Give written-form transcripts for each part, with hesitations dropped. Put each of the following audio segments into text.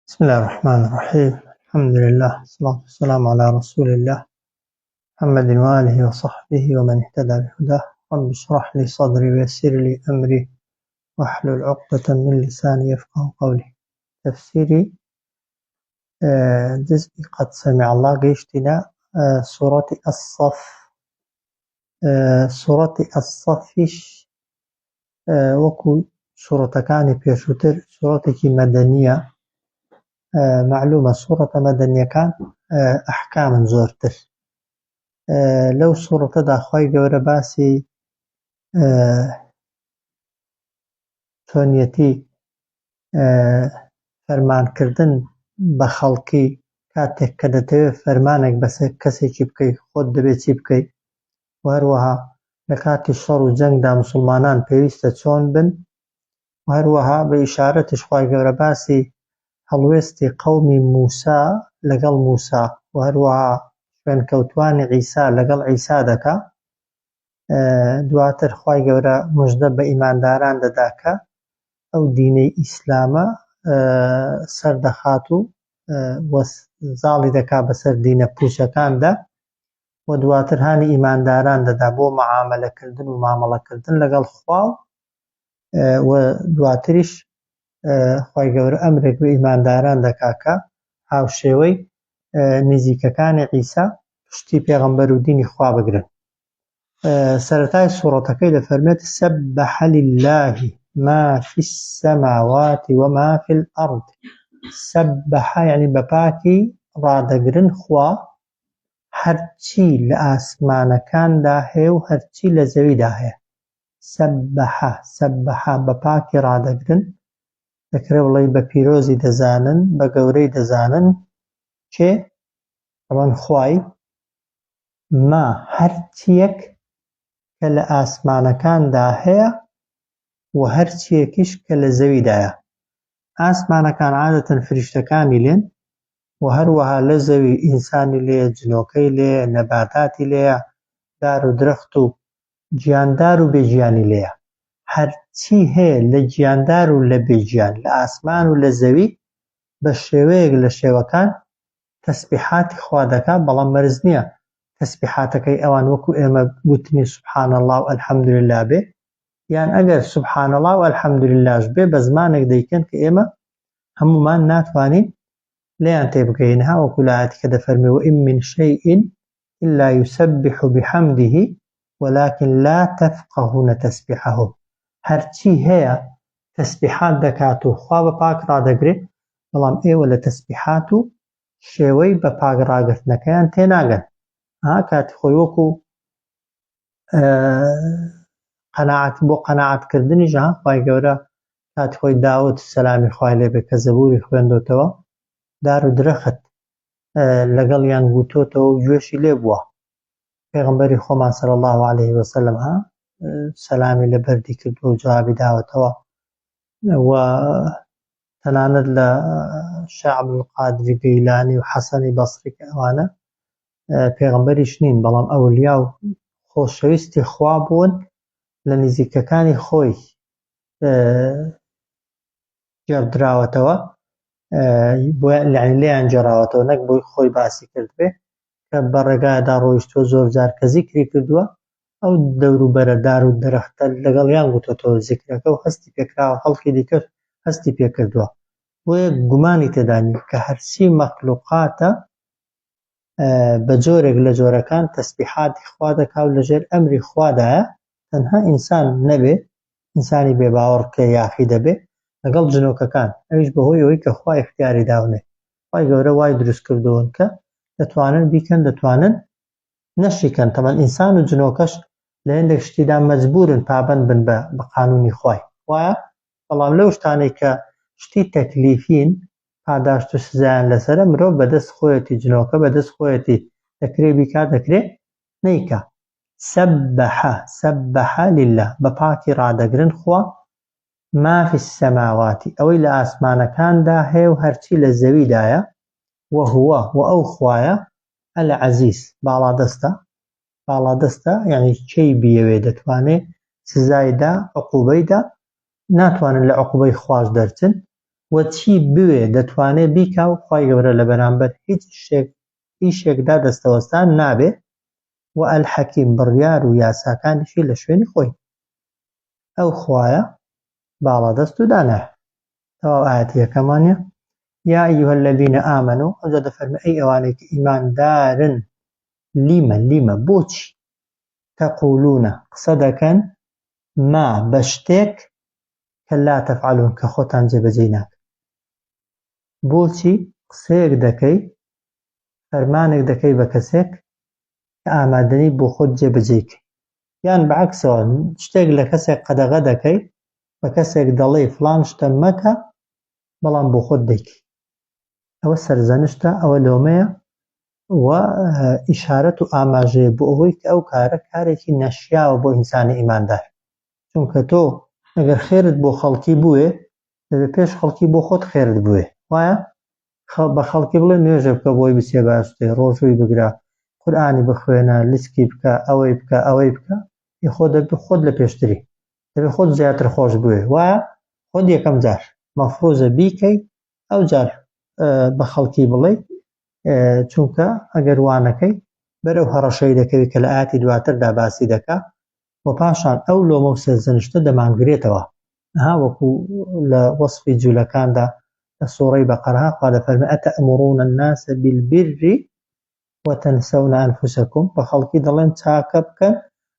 بسم الله الرحمن الرحيم. الحمد لله والصلاة والسلام على رسول الله محمد وآله وصحبه ومن اهتدى بهداه. رب اشرح لي صدري ويسر لي أمري واحلل عقدة من لساني يفقه قولي. تفسيري جزء قد سمع الله قيشتنا سورة الصف. سورة الصفش وكو سورة كان بيشوتر سورة مدنية. معلومة سورة مدنية كان أحكام زورتر لو سورة دا خوي گەورە باسی چۆنیەتی فەرمانکردن بە خەڵکی کاتێک کە دەتەوێت فەرمانێک بەسەر کەسێکی بکەیت خۆت دەبێت چی بکەیت، و هەروەها لە کاتی شەڕ و جەنگدا موسڵمانان پێویستە چۆن بن، و هەروەها بە ئیشارەتش خوای گەورە باسی هەڵوێستی قەومی موسا لەگەڵ موسا و هەروەها خوێنکەوتوانی عیسا لەگەڵ عیسا دەکا. دواتر خوای گەورە موژدە بە ئیمانداران دەدا کە ئەو دینەی ئیسلامە سەردەخات و زاڵی دەکا بەسەر دینە پوچەکاندا، و دواتر هانی ئیمانداران دەدا بۆ مەعامەلەکردن و مامەڵەکردن لەگەڵ خوا، و دواتریش خوای گەورە ئەمرێک بە ئیمانداران دەکا کە هاوشێوەی نزیکەکانی عیسا پشتی پێغەمبەر و دینی خوا بگرن. سەرەتای سوورەتەکەی دەفەرمێت سەبەح لله ما في السماوات وما في الأرض. سەبەح یعنی بەپاکی ڕادەگرن خوا هەرچی لە ئاسمانەکاندا هەیە و هەرچی لە زەویدا هەیە. سەبەح بەپاکی ڕادەگرن، دەکرێت بڵێ بە پیرۆزی دەزانن، بە گەورەی دەزانن کێ ئەوەن خوای ما هەرچیەک کە لە ئاسمانەکاندا هەیە و هەرچیەکیش کە لە زەویدایە. ئاسمانەکان عادەتەن فریشتەکانی لێن، و هەروەها لە زەوی ئینسانی لێیە، جنۆکەی لێیە، نەباتاتی لێیە، دار و درەخت و گیاندار و بێگیانی لێیە. هەرچی هەیە لە گیاندار و لە بێگیان لە ئاسمان و لە زەوی بە شێوەیەک لە شێوەکان تەسبیحاتی خوا دەکا، بەڵام مەرج نییە تەسبیحاتەکەی ئەوان وەکو ئێمە گوتنی سوبحان الله و ئەلحەمدولله بێ، یان ئەگەر سوبحان الله و ئەلحەمدوللهش بێ بە زمانێک دەیکەن کە ئێمە هەمومان ناتوانین لێیان تێبگەینها، وەکو لە ئایەتێکە دەفەرمێ وئین من شەیء إلا يسبح بحمده ولكن لا تفقهون تسبیحهم. هەرچی هەیە تەسبیحات دەکات و خوا بە پاک ڕادەگرێت، بەڵام ئێوە لە تەسبیحات و شێوەی بە پاک ڕاگرتنەکەیان تێناگەن. کاتی خۆی وەکو بۆ قەناعەتکردنیش خوای گەورە کاتی خۆی داوود سەلامی خوای لێبێ کە زەبووری خوێندۆتەوە، دار و درەخت لەگەڵیان گوتۆتەوە و گوێشی لێ بووە. پێغەمبەری خۆمان صلی الله عليه وسلم سەلامی لە بەردی کردووە و جوابی داوەتەوە، و تەنانەت لە شێخ عەبدولقادری گەیلانی و حەسەنی بەسری کە ئەوانە پێغەمبەریش نین بەڵام ئەولیا و خۆشەویستی خوا بوون، لە نزیکەکانی خۆی گێڕدراوەتەوە، لێیان گێڕاوەتەوە، نەک بۆی خۆی باسی کردبێ کە بە ڕێگایەدا ڕۆیشتووە زۆر جار کە زیکری کردووە، ئەو دەوروبەرە دار و دەرەختە لەگەڵیان گوتۆتەوە زیکرەکە و هەستی پێکراوە، خەڵکی دیکەش هەستی پێکردووە. بۆیە گومانی تێدانی کە هەرچی مەخلوقاتە بە جۆرێک لە جۆرەکان تەسبیحاتی خوا دەکا و لەژێر ئەمری خوادایە، تەنها ئینسان نەبێ، ئینسانی بێباوەڕ کە یاخی دەبێ لەگەڵ جنۆکەکان، ئەویش بەهۆی ئەوەی کە خوا اختیاری داونێ. خوای گەورە وای دروست کردوون کە دەتوانن بیکەن دەتوانن نەشیکەن. تەمەن ئینسان و جنۆکەش لە هێندێک شتیدا مەجبورن پابەند بن بە قانونی خوای، وایە بەڵام لەو شتانەی کە شتی تەکلیفین پاداشت و سزایان لەسەرە، مرۆڤ بەدەست خۆیەتی جنۆکە بەدەست خۆیەتی دەکرێ بیکا دەکرێ نەیکا. سەبەح لله بەپاکی ڕادەگرن خوا ما في السماوات ئەوەی لە ئاسمانەکاندا هەیە و هەرچی لە زەویدایە، وهو و ئەو خوایە العەزیز باڵادەستە، یعنی کەی بیەوێ دەتوانێت سزایدا عقوبەیدا، ناتوانن لە عقوبەی خواش دەرچن، وەچی بوێ دەتوانێت بیکا و خی گەورە لە بەرامبەر هیچ شتێکدا دەستەوەستان نابێ و ئەلحەکیم بڕیار و یاساکانیشی لە شوێنی خۆی ئەو خوایە باڵا دەست و دانایە. تەواو ئاەتی یەکەمانە یا ئەیوهە الەذینە ئامەنوو ئەوجا دەفەرمێ ئەی ئەوانەی کە ئیماندارن لیمە بۆچی تەقولونە قسە دەکەن ما بە شتێک کە لا تەفعەلوون کە خۆتان جێبەجێ ناکەن. بۆچی قسەیەک دەکەی فەرمانێک دەکەی بە کەسێک کە ئامادەنی بۆ خۆت جێبەجێکەی، یان بەعەکسەوە شتێک لە کەسێک قەدەغە دەکەی بە کەسێک دەڵێ فڵان شتە مەکە بەڵام بۆ خۆت دەیکەی. ئەوە سەرزەنشتە، ئەوە لۆمەیە و ئیشارەت و ئاماژەیە بۆ ئەوەی کە ئەو کارە کارێکی نەشیاوە بۆ ئینسانی ئیماندار. چونکە تۆ ئەگەر خێرت بۆ خەڵکی بووێ دەبێت پێش خەڵکی بۆ خۆت خێرت بووێ، وایە بە خەڵکی بڵێ نوێژە بکە بۆی بچێ باشتێ، ڕۆژووی بگرە، قورئانی بخوێنە، لیسکی بکە، ئەوەی بکە، خۆت لە پێشتری دەبێت خۆت زیاتر خۆش بووێ، وایە خۆت یەکەم جار مەفروزە بیکەی ئەو جار بە خەڵکی بڵێ، چونکە ئەگەر وانەکەی بەرەو هەڕەشەی دەکەوی کە لە ئاەتی دواتردا باسی دەکا و پاشان ئەو لۆمە و سەرزەنشتە دەمانگرێتەوە. وەکو لە وەسفی جوولەکاندا لە سوورەی بەقەرە خوا دەفەرمێ ئەتەئموڕونە الناس بالبر وتنسون أنفسكم بە خەڵکی دەڵێن چاکە بکەن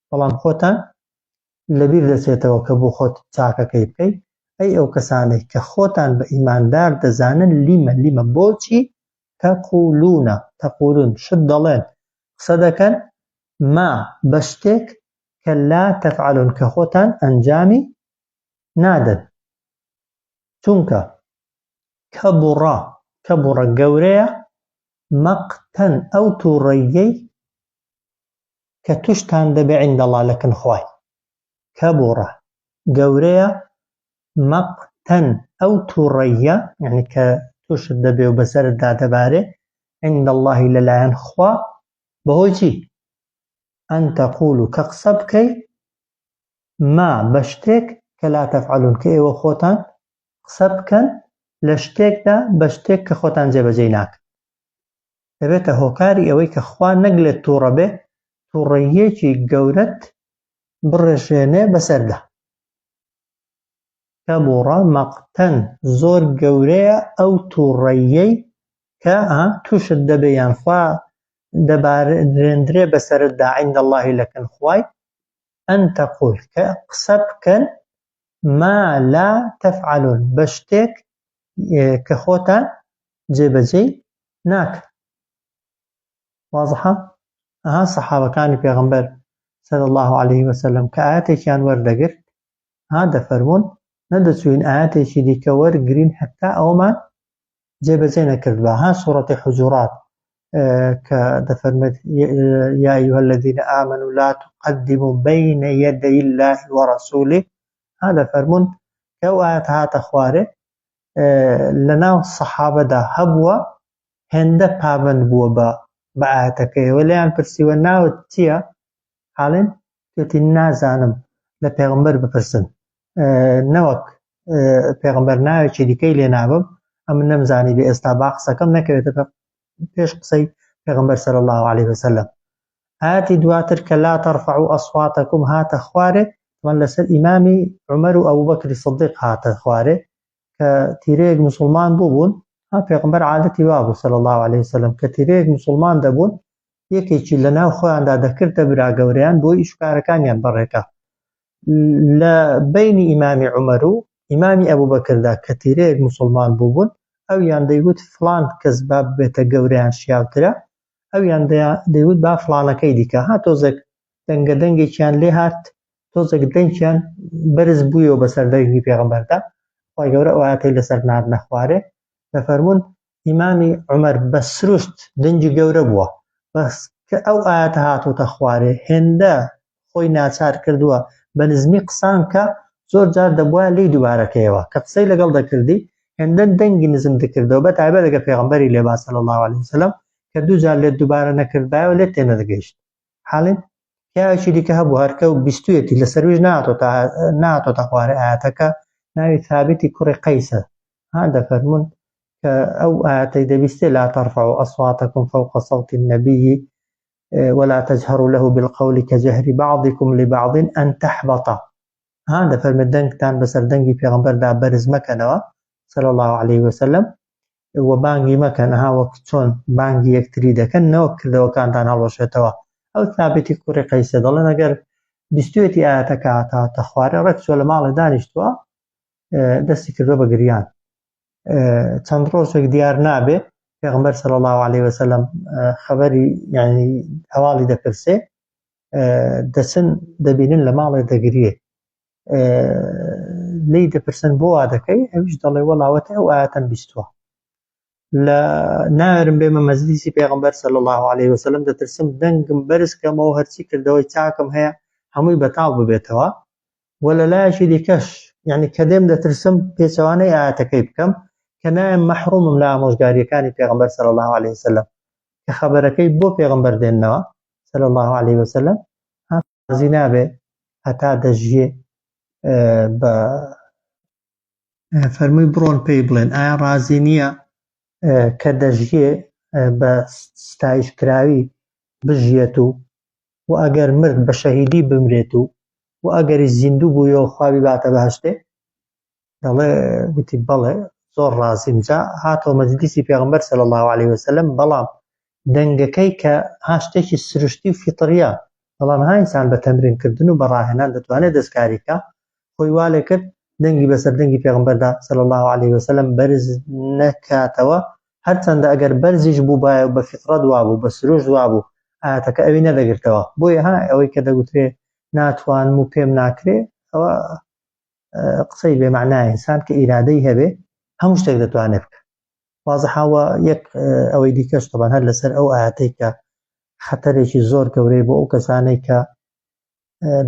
بەڵام خۆتان لەبیر دەچێتەوە کە بۆ خۆت چاکەکەی بکەی. ئەی ئەو کەسانێک کە خۆتان بە ئیماندار دەزانن لیمە بۆچی تەقولون شت دەڵێن قسە دەکەن ما بە شتێک کە لا تەفعەلوون کە خۆتان ئەنجامی نادەن. چونکە کەبوڕە گەورەیە مەقتەن ئەو تووڕەیەی کە توشتان دەبێ عیندەڵا لەکن خوای. کەبوڕە گەورەیە مەقتەن ئەو تووڕەیە یعنی کە توشت دەبێ و بەسەردا دەبارێ عیندەڵڵاهی لەلایەن خوا بەهۆی چی؟ ئەن تەقولوا کە قسە بکەی ما بە شتێک کە لا تەفعەلوون کە ئێوە خۆتان قسە بکەن لە شتێکدا بە شتێک کە خۆتان جێبەجێ ناکەن. دەبێتە هۆکاری ئەوەی کە خوا نەگلێت تووڕە بێ، تووڕەیەکی گەورەت بڕێژێنێ بەسەردا. کەبوڕە مەقتەن زۆر گەورەیە ئەو تووڕەیەی کە تووشت دەبێ یان خوا دەبارێندرێ بەسەرتدا عیندەڵڵاهی لەکن خوای ئەن تەقول کە قسە بکەن ما لا تەفعەلوون بە شتێک کە خۆتان جێبەجێ ناکەن. وازحە؟ سەحابەکانی پێغەمبەر صلی الله عليه وسلم کە ئاەتێکیان وەردەگرت دەفەرموون نەدەچوین ئاەتێکی دیکە وەرگرین هەتا ئەومان جێبەجێ نەکردووە. سوورەتی حوجورات کە دەفەرمێت یا ئەیوهە الەذینە ئامەنوو لا تقەدیموا بەینە یەدەی الله وەڕەسوولێ، دەفەرموون کە ئەو ئاەت هاتە خوارێ لەناو سەحابەدا هەبووە هێندە پابەند بووە بە ئاەتەکەیەوە، لێیان پرسیوە ناوت چییە؟ حاڵێن توێتی نازانم لە پێغەمبەر بپرسن، نەوەک پێغەمبەر ناوێکی دیکەی لێ نابم ئەم نەمزانی بێ ئێستا با قسەکەم نەکەوێتە پێش قسەی پێغەمبەر صلی الله عليه وسلم. ئاەتی دواتر کە لا تەرفەعوا ئەصواتەکم هاتە خوارێ لەسەر ئیمامی عومەر و ئەبوبەکری سیدیق هاتە خوارێ کە تیرەیەک موسڵمان بوون پێغەمبەر عادەتی وا بوو صلی الله عليه وسلم کە تیرەیەک موسڵمان دەبوون یەکێکی لە ناو خۆیاندا دەکردە برا گەورەیان بۆی ئیشکارەکانیان بەڕێکە لە بینی ئیمامی عومەر و ئیمامی ئەبوبەکردا کە تیرەیەک موسڵمان بوون ئەویان دەیگوت فڵان کەس با بێتە گەورەیان شیاوترە، ئەویان دەیگوت با فڵانەکەی دیکە تۆزێک دەنگە دەنگێکیان لێ هات تۆزێک دەنگیان بەرز بوویەوە بەسەر دەنگی پێغەمبەردا خی گەورە ئەو ئاەتەی لەسەر ناردنە خوارێ دەفەرموون ئیمامی عومەر بە سروشت دەنگی گەورە بووە بەس کە ئەو ئاەتە هاتووتە خوارێ هێندە خۆی ناچار کردووە بە نزمی قسان کە زۆر جار دەبووە لی دووبارەکەیەوە کە قسەی لەگەڵ دەکردی هێندە دەنگی نزم دەکردەوە بە تایبەت دەگە پێغەمبەری لێبا صلی الله عليه وسلم کە دوو جار لێت دووبارە نەکردایەوە لێت تێنەدەگەیشت. حاڵین پیاوێکی دیکە هەبوو هەرکە و بیستویەتی لەسەرویش ناتۆتە خوارێ ئاەتەکە ناوی ثابتی کوڕی قەیسە دەفەرمون کە ئەو ئاەتەی دەبیستێ لا ترفعوا أصواتكم فوق صوت النبي ولا تجهروا له بالقول كجهر بعضكم لبعض أن تحبط دەفەرمێت دەنگتان بەسەر دەنگی پێغەمبەردا بەرز مەکەنەوە صلى الله عليه وسلم و بانگی مەکەن وەک چۆن بانگی یەکتری دەکەن نەوەک کردەوەکانتان هەڵوەشێتەوە. ئەو ثابتی کوڕی قەیسە دەڵێن ئەگەر بیستوێتی ئاەتەکە هاتاتە خوارێ ڕێک چۆ لە ماڵێ دانیشتووە دەستی کردووە بە گریان. چەند ڕۆژێک دیار نابێ پێغەمبەر صلی الله عليه وسلم خەبەری یعنی هەواڵی دەپرسێ دەچن دەبینن لە ماڵێ دەگرێ لی دەپرسن بۆ وا دەکەی ئەویش دەڵێ وەڵاوەتە ئەو ئاەتەم بیستووە لە ناوێرم بێمە مەجلیسی پێغەمبەر صلی الله عليه وسلم دەترسم دەنگم بەرزکەمەوە هەرچی کردەوەی چاکم هەیە هەمووی بەتاڵ ببێتەوە و لە لایەکی دیکەش یعنی کە دێم دەترسم پێچەوانەی ئاەتەکەی بکەم کە نایم مەحرومم لە ئامۆژگاریەکانی پێغەمبەر صلی الله عليه وسلم کە خەبەرەکەی بۆ پێغەمبەر دێننەوە صلی الله عليه وسلم رازی نابێ هەتا دەژیێ بە فەرمووی بڕۆن پێی بڵێن ئایا رازی نییە کە دەژیێ بە ستایشکراوی بژێت و ئەگەر مرد بە شەهیدی بمرێت و ئەگەری زیندوو بوویەوە خوا بیباتە بەهەشتێ دەڵێ وتی بەڵێ زۆر رازیم. جا هاتەوە مەجلیسی پێغەمبەر صلی الله عليه وسلم بەڵام دەنگەکەی کە شتێکی سروشتی و فیتڕیە بەڵام ئینسان بە تەمرینکردن و بەڕاهێنان دەتوانێت دەستکاری بکە خۆی وا لێ کرد دەنگی بەسەر دەنگی پێغەمبەردا صلی الله عليه وسلم بەرز نەکاتەوە هەرچەندە ئەگەر بەرزیش بوو بایە و بە فیتڕە دوابوو بە سروش دوابوو ئاەتەکە ئەوی نەدەگرتەوە بۆیە ئەوەی کە دەگوترێ ناتوانم و پێم ناکرێ ئەوە قسەی بێمەعنایە. ئینسان کە ئیرادەی هەبێ هەموو شتێک دەتوانێت بکە. وازەحاوە یەک ئەوەی دیکەش تەبەن هەر لەسەر ئەو ئاەتەی کە خەتەرێکی زۆر گەورەی بۆ ئەو کەسانەی کە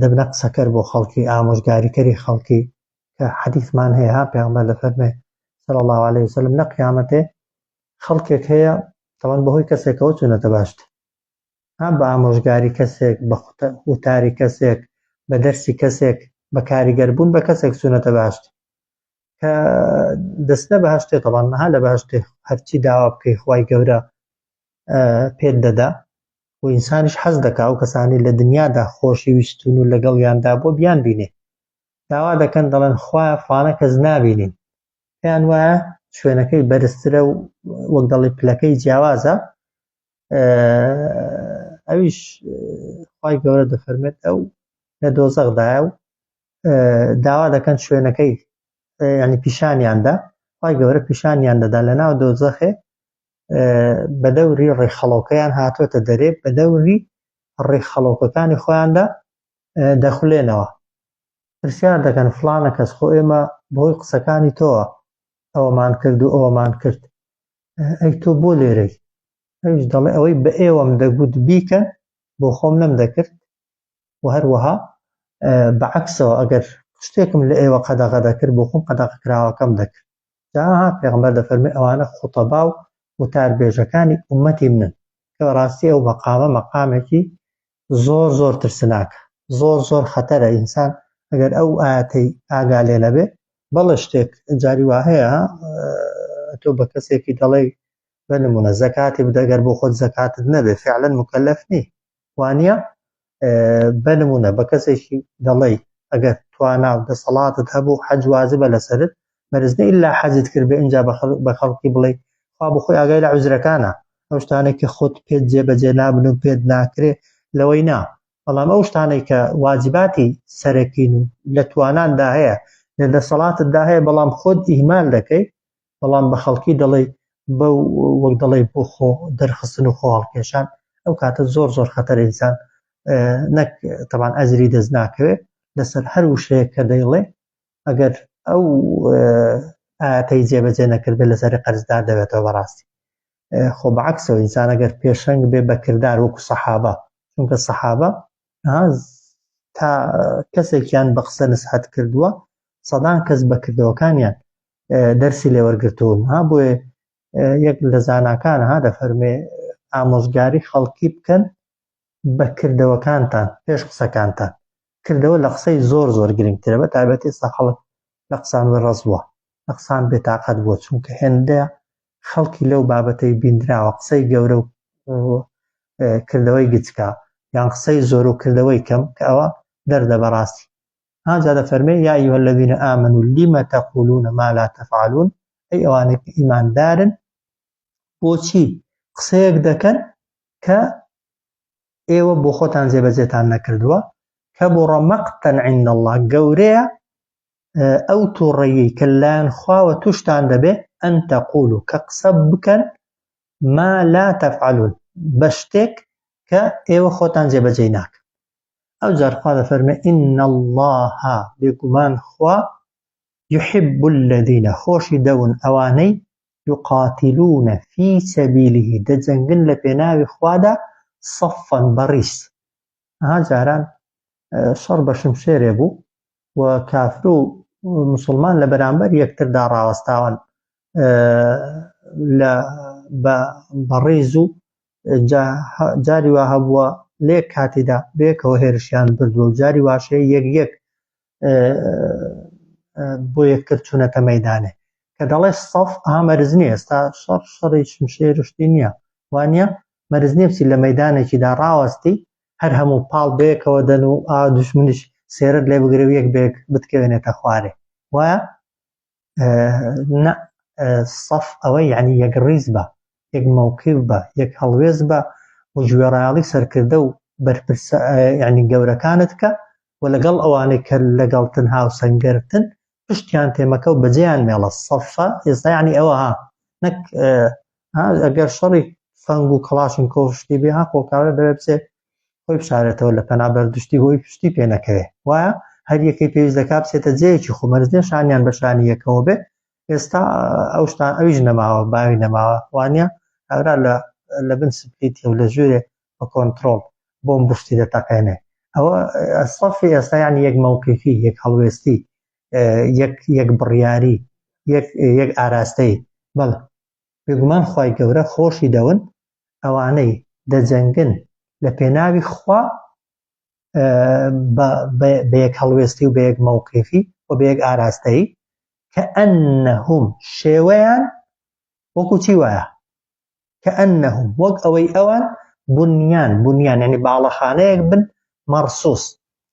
دەبنە قسەکەر بۆ خەڵکی ئامۆژگاریکەری خەڵکی کە حەدیثمان هەیە پێغەمبەر دەفەرمێ صلی الله عليه وسلم لە قیامەتێ خەڵکێک هەیە تەبەن بەهۆی کەسێکەوە چوونەتە باشتر بە ئامۆژگاری کەسێک بە وتاری کەسێک بە دەرسی کەسێک بە کاریگەربوون بە کەسێک چوونەتە باشتر کە دەستە بەهەشتێ تەبەن لە بەهەشتێ هەرچی داوا بکەی خوای گەورە پێت دەدا و ئینسانیش حەز دەکا و کەسانی لە دنیادا خۆشی ویستون و لەگەڵیاندا بۆ بیان بینێ داوا دەکەن دەڵێن خوایە فڵانە کەس نابینین پێیان وایە شوێنەکەی بەرزترە و وەک دەڵێ پلەکەی جیاوازە ئەویش خوای گەورە دەفەرمێت ئەو لە دۆزەخدایە و داوا دەکەن شوێنەکەی یعنی پیشانیاندا خوای گەورە پیشانیان دەدا لە ناو دۆزەخێ بە دەوری ڕێخەڵۆکەیان هاتوۆتە دەرێ بە دەوری ڕێخەڵۆکەکانی خۆیاندا دەخولێنەوە پرسیار دەکەن فڵانە کەس خۆ ئێمە بەهۆی قسەکانی تۆوە ئەوەمان کرد و ئەوەمان کرد ئەی تۆ بۆ لێرەی ئەویش دەڵێ ئەوەی بە ئێوەم دەگوت بیکەن بۆ خۆم نەم دەکرد و هەروەها بەعەکسەوە ئەگەر شتێکم لە ئێوە قەدەغە دەکرد بۆ خۆم قەدەغەکراوەکەم دەکرد. جاها پێغەمبەر دەفەرمێ ئەوانە خوتەبا و وتاربێژەکانی ئومەتی منن کە ڕاستی ئەو مەقامە مەقامێکی زۆر زۆر ترسناکە زۆر خەتەرە. ئینسان ئەگەر ئەو ئاەتەی ئاگا لێ نەبێ بەڵێ شتێک جاری وا هەیە تۆ بە کەسێکی دەڵێ بنمونە زەکاتی بدەگەر بۆ خۆت زەکاتت نەبێ فعلەن مکەلەف نی وانە بنمونە بە کەسێکی دەڵێ ئەگەر توانا و دەسەڵاتت هەبوو حەج واجبە لەسەرت مەرزنە ئیلا حەجت کرد بێ ئینجا بە خەڵکی بڵێ خوا بۆ خۆی ئاگای لە عوزرەکانە ئەو شتانێک کە خۆت پێت جێبەجێ نابن و پێت ناکرێ لەوەی نا بەڵام ئەو شتانەی کە واجباتی سەرەکین و لە تواناندا هەیە لە دەسەڵاتتدا هەیە بەڵام خۆت ئیهمال دەکەی بەڵام بە خەڵکی دەڵێ بەو وەک دەڵێ بۆ خۆ دەرخستن و خۆ هەڵکێشان ئەو کاتە زۆر خەتەر ئینسان نەک تەبان ئەزری دەست ناکەوێت لەسەر هەر وشەیە کە دەیڵێ ئەگەر ئەو ئاەتەی جێبەجێ نەکرد بێت لەسەری قەرزدار دەبێتەوە بەڕاستی. خۆ بەعەکسەوە ئینسان ئەگەر پێشەنگ بێ بە کردار وەکو سەحابە چونکە سەحابە تا کەسێکیان بە قسە نسحەت کردووە سەدان کەس بەکردەوەکانیان دەرسی لێوەرگرتوون بۆیە یەک لە زاناکانە دەفەرمێ ئامۆژگاری خەڵکی بکەن بە کردەوەکانتان پێش قسەکانتان کردەوە لە قسەی زۆر گرنگترە بە تایبەتی ئێستا خەڵک لە قسان ڕەز بووە قسان بێتاقەت بووە چونکە هێندە خەڵکی لەو بابەتەی بیندراوە قسەی گەورە و کردەوەی گچکە یان قسەی زۆر و کردەوەی کەم کە ئەوە دەردە بەڕاستی هاجا دەفەرمێ یا ئەیها الذین آمنوا لم تقولون ما لا تفعلون ئەی ئەوانەی کە ئیماندارن بۆچی قسەیەک دەکەن کە ئێوە بۆ خۆتان جێبەجێتان نەکردووە کەبوڕە مەقتەن عند الله گەورەیە ئەو تووڕەیی کە لایەن خواوە توشتان دەبێ ئەن تەقولوا کە قسە بکەن ما لا تفعلون بە شتێک کە ئێوە خۆتان جێبەجێ ناکەن ئەو جار خوا دەفەرمێ إن الله بێگومان خوا يحب الذين خۆشی دەون ئەوانەی يقاتلون في سبيله دەجەنگن لە پێناوی خوادا صفا بەڕیس ئەها جاران شەڕ بە شمشێرێ بوو و کافر و مسلمان لە بەرامبەر یەکتردا ڕاوەستاون بەڕێز و جاری وا هەبووە لێک کاتیدا بێکەوە هێرشیان بردووە و جاری واشەیە یەک بۆ یەکتر چوونەتە مەیدانێ کە دەڵێ سەف ئەها مەرز نییە ئێستا شەڕی شمشێر شتی نییە وانە مەرز نییە بچی لە مەیدانێکیدا ڕاوەستی هەر هەموو پاڵ بەیەکەوە دەن و دوشمنیش سێرت لێ بگرێ و یەک بێک بتکەوێنێتە خوارێ وایە سەف ئەوەی یعنی یەک ڕیز بە یەک مووقیف بە یەک هەڵوێز بە و گوێڕایاڵی سەرکردە و بەرپرسە یعنی گەورەکانت کە و لەگەڵ ئەوانەی کە لەگەڵتن هاوسەنگەرتن پشتیان تێمەکە و بەجێیان مێڵە سەفە ئێستا یعنی ئەوە نەک ئەگەر شەڕی فەنگ و کڵاشنکۆڤ شتی بێ خۆکارە دەبێت بچێ خۆی بشارێتەوە لە پەنابەردشتی هۆی پشتی پێ نەکەوێ وایە هەر یەکەی پێویست دەکات بچێتە جێیەکی خۆمەرزێ شانیان بە شانی یەکەوە بێ ئێستا ئەو شتان ئەویش نەماوە باوی نەماوە وانە ئەورا لە بن سپلیتی و لە ژوورێ بە کۆنتڕۆڵ بۆم بشتی دەتەقێنێ ئەوە سەفی ئێستا یعنی یەک مووقیفی یەک هەڵوێستی یەک بڕیاری یەک ئاراستەی بەڵێ بێگومان خوای گەورە خۆشی دەون ئەوانەی دەجەنگن لە پێناوی خوا بە یەک هەڵوێستی و بە یەک مووقیفی و بە یەک ئاراستەی کە ئەنەهم شێوەیان وەکو چی وایە کە ئەنەهم وەک ئەوەی ئەوان بنیان یعنی باڵەخانەیەک بن مەرسوس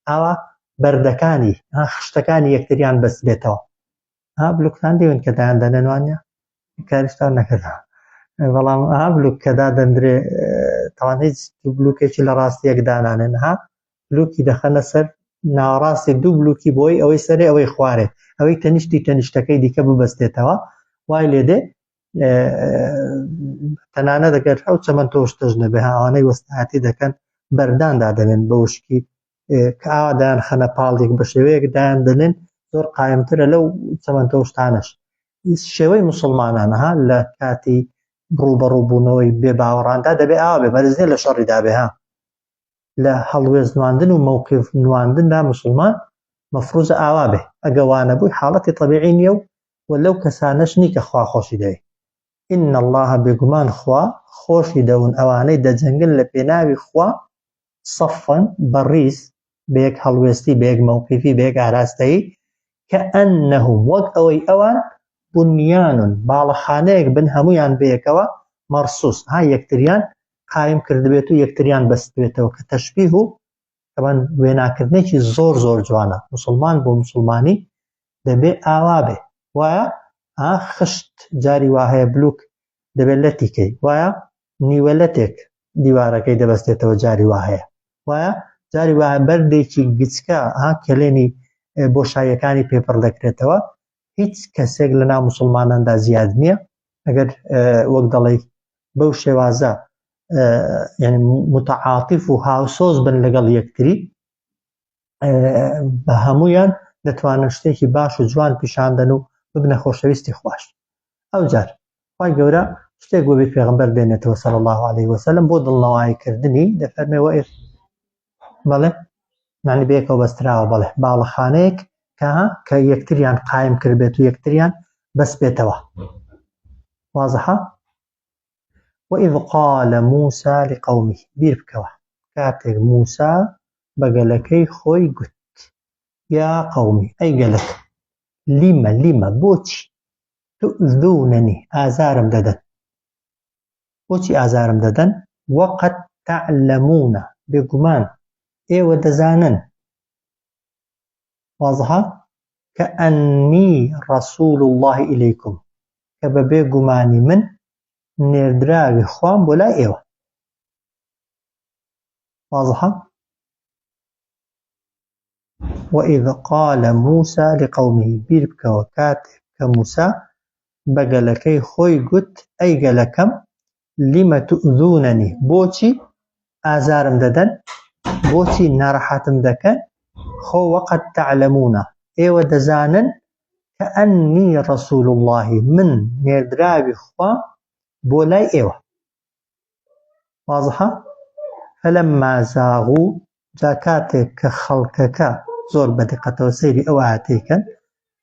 ئەوە بەردەکانی خشتەکانی یەکتریان بەست بێتەوە بلوکتان دێون کە دایان دەنێن وانە کاریشتان نەکردا بەڵام بلوک کەدا دەندرێ تاوان هیچ بلوکێکی لە ڕاستی یەک دانانێن بلوکی دەخەنە سەر ناوەڕاستی دوو بلوکی بۆی ئەوەی سەرێ ئەوەی خوارێ ئەوەی تەنیشتەکەی دیکە ببەستێتەوە وای لێدێ تەنانە دەگەر ئەو چەمەند تۆشتەژ نەبێ ئەوانەی وەستاهاتی دەکەن بەرداندا دەنێن بە وشکی کە ئاوا دایان خەنە پاڵێک بە شێوەیەک دایان دەنێن زۆر قایمترە لەو چەمەند تۆشتانەش شێوەی موسڵمانانە لە کاتی ڕوبەڕووبوونەوەی بێ باوەڕاندا دەبێ ئاوا بێ مەرزێ لە شەڕیدا بێ لە هەڵوێز نواندن و مووقیف نواندندا موسڵمان مەفروزە ئاوا بێ ئەگەوانە بووی حاڵەتی طەبیعی نییە و لەو کەسانەش نی کە خوا خۆشی دەوێ إن الله بێگومان خوا خۆشی دەون ئەوانەی دەجەنگن لە پێناوی خوا صەفەن بەڕیز بە یەک هەڵوێستی بە یەک مووقیفی بە یەک ئاراستەیی کە ئەنەهم وەک ئەوەی ئەوان بنیانون باڵەخانەیەک بن هەمویان بەیەکەوە مەرسوس یەکتریان قایم کردبێت و یەکتریان بەستبێتەوە کە تەشبیه و ئەوان وێناکردنێکی زۆر جوانە موسڵمان بۆ موسڵمانی دەبێ ئاوا بێ وایە خشت جاری وا هەیە بلوک دەبێت لەتیکەی وایە نیوەلەتێک دیوارەکەی دەبەستێتەوە جاری وا هەیە وایە جاری وا بەردێکی گچکە کێلێنی بۆشاییەکانی پێپڕ دەکرێتەوە هیچ کەسێک لە ناو موسڵماناندا زیاد نییە ئەگەر وەک دەڵێ بەو شێوازە یعنی متعاطف و هاوسۆز بن لەگەڵ یەکتری بە هەمویان دەتوانن شتێکی باش و جوان پیشاندەن و ببنە خۆشەویستی خوش ئەو جار خوای گەورە شتێک بۆ بێ پێغەمبەر بێنێتەوە صلی الله عليه وسلم بۆ دڵنەواییکردنی دەفەرمێ وە بەڵێ معنی بەیەکەوە بەستراوە بەڵێ باڵەخانەیەک کە یەکتریان قایم کرد بێت و یەکتریان بەس بێتەوە وازەحە وإذ قال موسى لقومه بیر بکەوە کاتێک موسا بە گەلەکەی خۆی گوت یا قەومی ئەی گەلەکە لیمە بۆچی تؤذونني ئازارم دەدەن. بۆچی ئازارم دەدەن؟ وەقەد تعلمون بێگومان ئێوە دەزانن واضحە كأني رسول الله إليكم کە بە بێگومانی من نێردراوی خوام بۆ لای ئێوە. واضحە؟ وإذ قال موسى لقومه بیر بکەوە کاتێک کە موسا بە گەلەکەی خۆی گوت ئەی گەلەکەم لم تؤذونني بۆچی ئازارم دەدەن بۆچی ناڕەحەتم دەکەن خۆ وەقەد تعلمون ئێوە دەزانن كأني رسول الله من نێردراوی خوام بۆ لای ئێوە. واضحە؟ فلما زاغوا جا کاتێک کە خەڵکەکە زۆر بەدقەتەوە سەیری ئەو ئاەتەیەکەن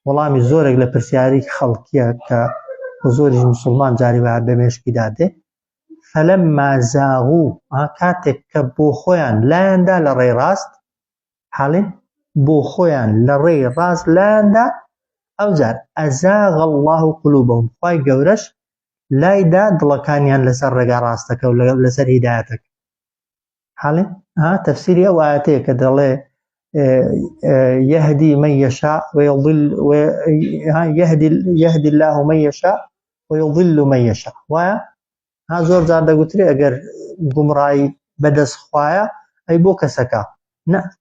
وەڵامی زۆرێک لە پرسیاری خەڵکیە کە زۆریش مسلمان جاری وایە بە مێشکی دادێ. فلما زاغوا کاتێک کە بۆ خۆیان لایەندا لە ڕێی ڕاست حاڵێن بۆ خۆیان لە ڕێی ڕاست لایەندا ئەوجار ئەزاغ الله قلوبهم خوای گەورەش لایدا دڵەکانیان لەسەر ڕێگا ڕاستەکە و لەسەر هیدایەتەکە. حاڵێن تەفسیری ئەو ئاەتەیە کە دەڵێ يهدي من يشاء ويضل يهدي الله من يشاء ويضل من يشاء وایە زۆر جار دەگوترێ ئەگەر گومڕایی بەدەست خوایە ئەی بۆ کەسەکە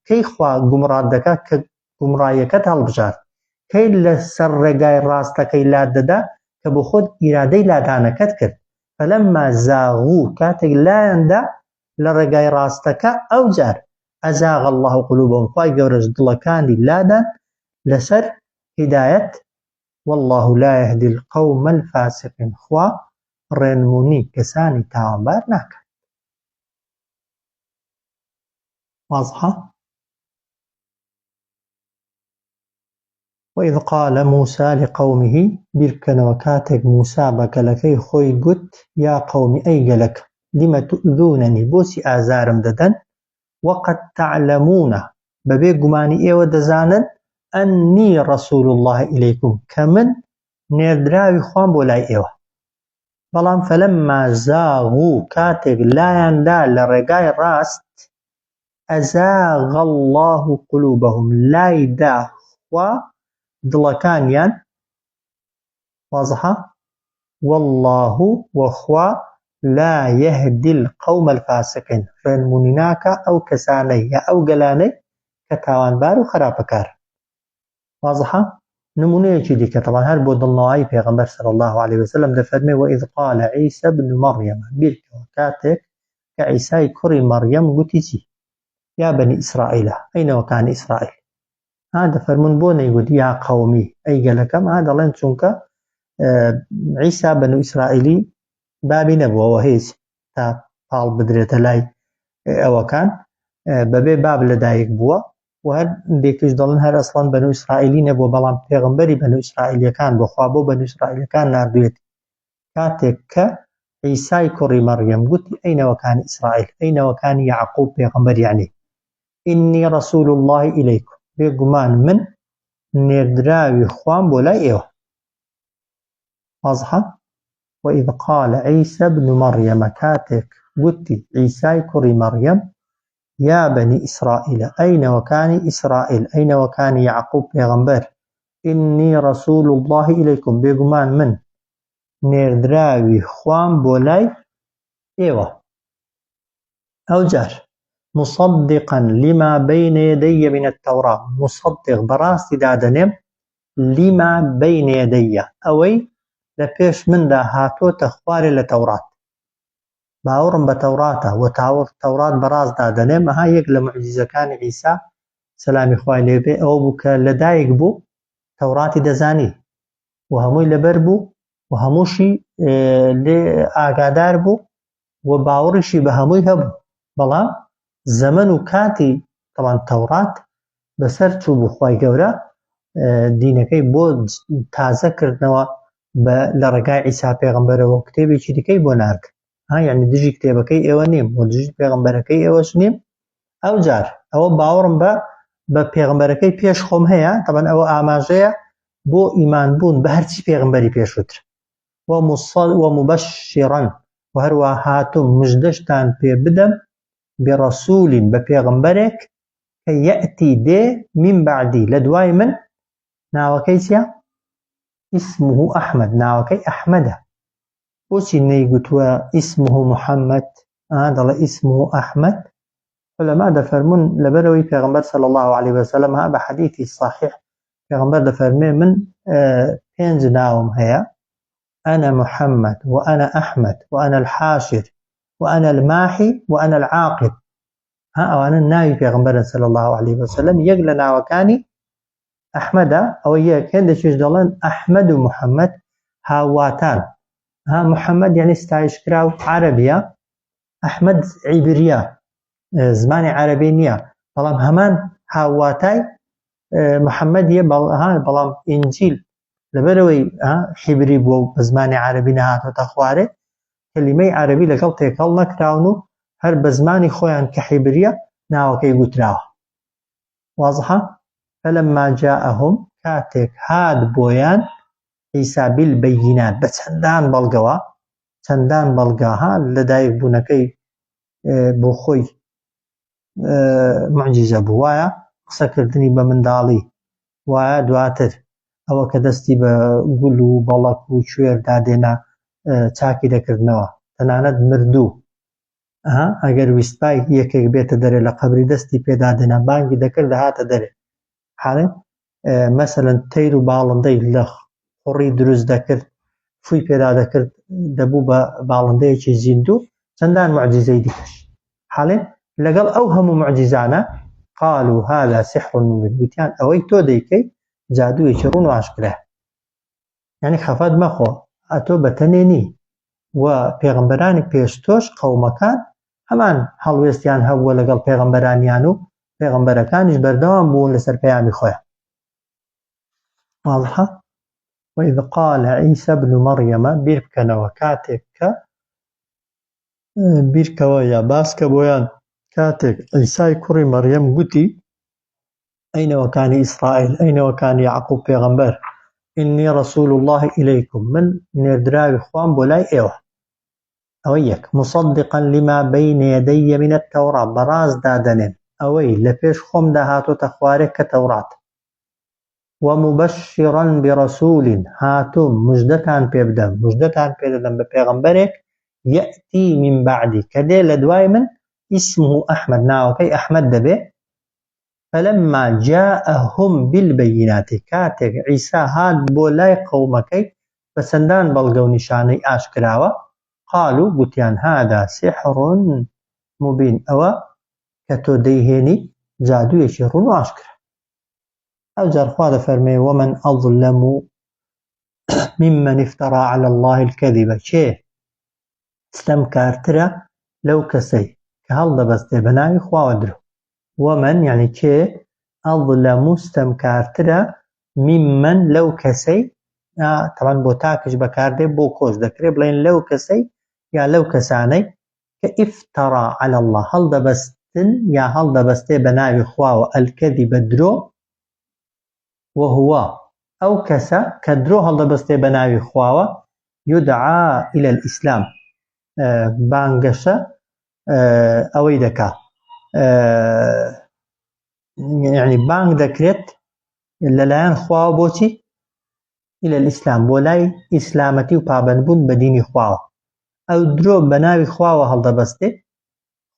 کەی خوا گومڕات دەکات کە گومڕاییەکەت هەڵبژار کەی لەسەر ڕێگای ڕاستەکەی لات دەدا کە بۆ خۆت ئیرادەی لادانەکەت کرد. فلما زاغوا کاتێک لایەندا لە ڕێگای ڕاستەکە ئەوجار ئەزاغ الله قلوبهم خوای گەورەش دڵەکانی لادان لەسەر هیدایەت. والله لا يهدي القوم الفاسقين خوا ڕێنمونی کەسانی تاوانبار ناکات. واضحە؟ وإذ قال موسى لقومه بیرکەنەوە کاتێک موسا بە گەلەکەی خۆی گوت یا قەومی ئەی گەلەکە لم تؤذونني بۆچی ئازارم دەدەن وەقەد تعلمون بەبێ گومانی ئێوە دەزانن ئەنی رەسوول الله ئیلەیکم کە من نێردراوی خوام بۆ لای ئێوە. بەڵام فلما زاغوا کاتێک لایەندا لە ڕێگای ڕاست ئەزاغ الله قلوبهم لایدا خوا دڵەکانیان. واضحە؟ والله وخوا لا يهدي القوم الفاسقين ڕێنمونی ناکە ئەو کەسانەی یا ئەو گەلانەی کە تاوانبار و خراپەکار. واضحە؟ نمونەیەکی دیکە طبعا هەر بۆ دڵنەوایی پێغەمبەر صلی الله عليه وسلم دەفەرمێ وإذ قال عيسى ابن مريم بیرکەوە کاتێک کە عیسای کوڕی مەریەم گوتی چی یا بەنی ئیسرائیل ئەینەوە کانی ئیسرائیل دەفەرمون بۆ نەیگوت یا قەومی ئەی گەلەکەم دەڵێن چونکە عیسا بەنو ئیسرائیلی بابی نەبووەوە هیچ تا پاڵ بدرێتە لای ئەوەکان بەبێ باب لەدایک بووە و هەر دێکش دەڵن هەر ئەسڵان بەنو ئیسرائیلی نەبووە بەڵام پێغەمبەری بەنو ئیسرائیلیەکان بۆخوا بۆ بەنو ئیسرائیلەکان ناردوێتی کاتێک کە عیسای کوڕی مەریەم گوتی ئەینەوەکانی ئیسرائیل ئەینەوەکانی یعقوب پێغەمبەر یعنی ئینی رەسوول الله ئیلەیکم بێگومان من نێردراوی خوام بۆ لای ئێوە. واضحە؟ وإذ قال عيسى ابن مريم كاتك قلت عيسى كري مريم يا بني إسرائيل أين وكان إسرائيل أين وكان يعقوب پیغمبر إني رسول الله إليكم بيقمان من نيردراوي خوان بولاي إيوه أو جار مصدقا لما بين يدي من التوراة مصدق براستي دادنم لما بين يدي أوي لپێش مندا هاتۆتە خوارێ لە تەورات باوەڕم بە تەوراتە و تەورات بەڕاست دادەنێم ئەها یەک لە موعجیزەکانی عیسا سەلامی خوای لێبێ ئەوە بوو کە لەدایک بوو تەوراتی دەزانی و هەمووی لەبەر بوو و هەمووشی لێ ئاگادار بوو و باوەڕیشی بە هەمووی هەبوو بەڵام زەمن و کاتی تەوان تەورات بەسەر چوو بوو خوای گەورە دینەکەی بۆ تازەکردنەوە لە ڕێگای عیسا پێغەمبەرەوە کتێبێکی دیکەی بۆ نارکرد یعنی دژی کتێبەکەی ئێوە نیم و دژی پێغەمبەرەکەی ئێوەش نیم ئەو جار ئەوە باوەڕم بە پێغەمبەرەکەی پێش خۆم هەیە تەبەن ئەوە ئاماژەیە بۆ ئیمان بوون بە هەرچی پێغمبەری پێشووتر ومبشرا وهەروە هاتوم مژدەشتان پێ بدەم برسول بە پێغمبەرێک کە یەئتی دێ من بعدی لە دوای من ناوەکەی چییە؟ اسمه ئەحمەد ناوەکەی ئەحمەدە بۆچی نەیگوتووە اسمه محەممەد دەڵێ اسمه ئەحمەد علەما دەفەرمون لەبەرەوەی پێغمبەر صلی الله عليه وسلم ها بە حەدیثی صحیح پێغمبەر دەفەرمێ من 5 ناوم هەیە أنا محمد وأنا أحمد وأنا الحاشر وأنا الماحي وأنا العاقب ها أوانا ناوي پیغمبر صلى الله عليه وسلم يقل ناوكاني أحمد أو يكن دشيش دلان أحمد ومحمد هاواتان ها محمد يعني استعيش كراو عربية أحمد عبرية زمان عربي نية بلام همان هاواتاي محمد بلام إنجيل لبروي حبري بو بزمان عربي نهاتو تخواري كلمة عربي لقل تيكال نكراونو هر بزماني خويان كحبرية ناوكي قتراوه واضحة؟ فلما جاءهم كاتك هاد بويان عيسى بالبينات بچندان بلغوا چندان بلغاها لدايق بونكي بوخوي معجزة بوايا قسكردني بمندالي وايا دواتر او كدستي بقلو بلق وشوير دادنا چاکی دەکردنەوە تەنانەت مردوو ئەگەر ویستپای یەکێک بێتە دەرێ لە قەبری دەستی پێدادێنا بانگی دەکرد هاتە دەرێ حاڵێ مەسەلەن تەیر و باڵندەی لە خوڕی دروست دەکرد فوی پێدا دەکرد دەبوو بە باڵندەیەکی زیندوو چەندان معجزەی دیکەش حاڵێ لەگەڵ ئەو هەموو معجزانە قالوا هذا سحر مبين گوتیان ئەوەی تۆ دەیکەی جادوویەکی ڕوون و ئاشکرا یعنی خەفەت مەخۆ ئەتۆ بەتەنێنی و پێغمبەرانی پێشتۆش قەومەکان هەمان هەڵوێستیان هەبووە لەگەڵ پێغمبەرانیان و پێغمبەرەکانیش بەردەوام بوون لەسەر پەیامی خۆیان واضحة وإذ قال عيسى ابن مريم بيركنوا كاتك بيركوا يا باسك بويان كاتك عيسى كوري مريم قتي أين وكان إسرائيل أين وكان يعقوب پیغمبر إني رسول الله إليكم من نردراوي خوان بولاي إيوه أويك مصدقا لما بين يدي من التوراة براز دادنين أوي لفيش خم دهاتو تخوارك كتوراة ومبشرا برسول هاتو مجدتان بيبدم بپیغمبرك يأتي من بعدي كده لدواي من اسمه أحمد ناوكي أحمد دبي فلما جاءهم بالبينات كاتك عيسى هاد بولاي قومكي فسندان بلغو نشاني آشكراوة قالوا قتيان هذا سحر مبين أو كتو ديهيني جادو يشيرون وآشكرا أو جرخوا فرمي ومن أظلم ممن افترى على الله الكذب شيء استمكارترا لو كسي كهل دبستي بناوي خوا ودرو ومن يعني كي أظلم استمكارترا ممن لو كسي طبعا بو تاكش بكاردي بو كوز دكري بلين لو كسي يا لو كساني كافترى على الله هل دبستن يا هل دبستي بناوي خوا الكذب درو وهو أو كسا كدرو هل دبستي بناوي خوا يدعى إلى الإسلام بانقشة أويدكا يعني بانك دكريت للايان خواو بوشي إلى الإسلام بولاي إسلامتي وبابنبون بديني خواو أو درو بناوي خواو هەڵدەبەستێ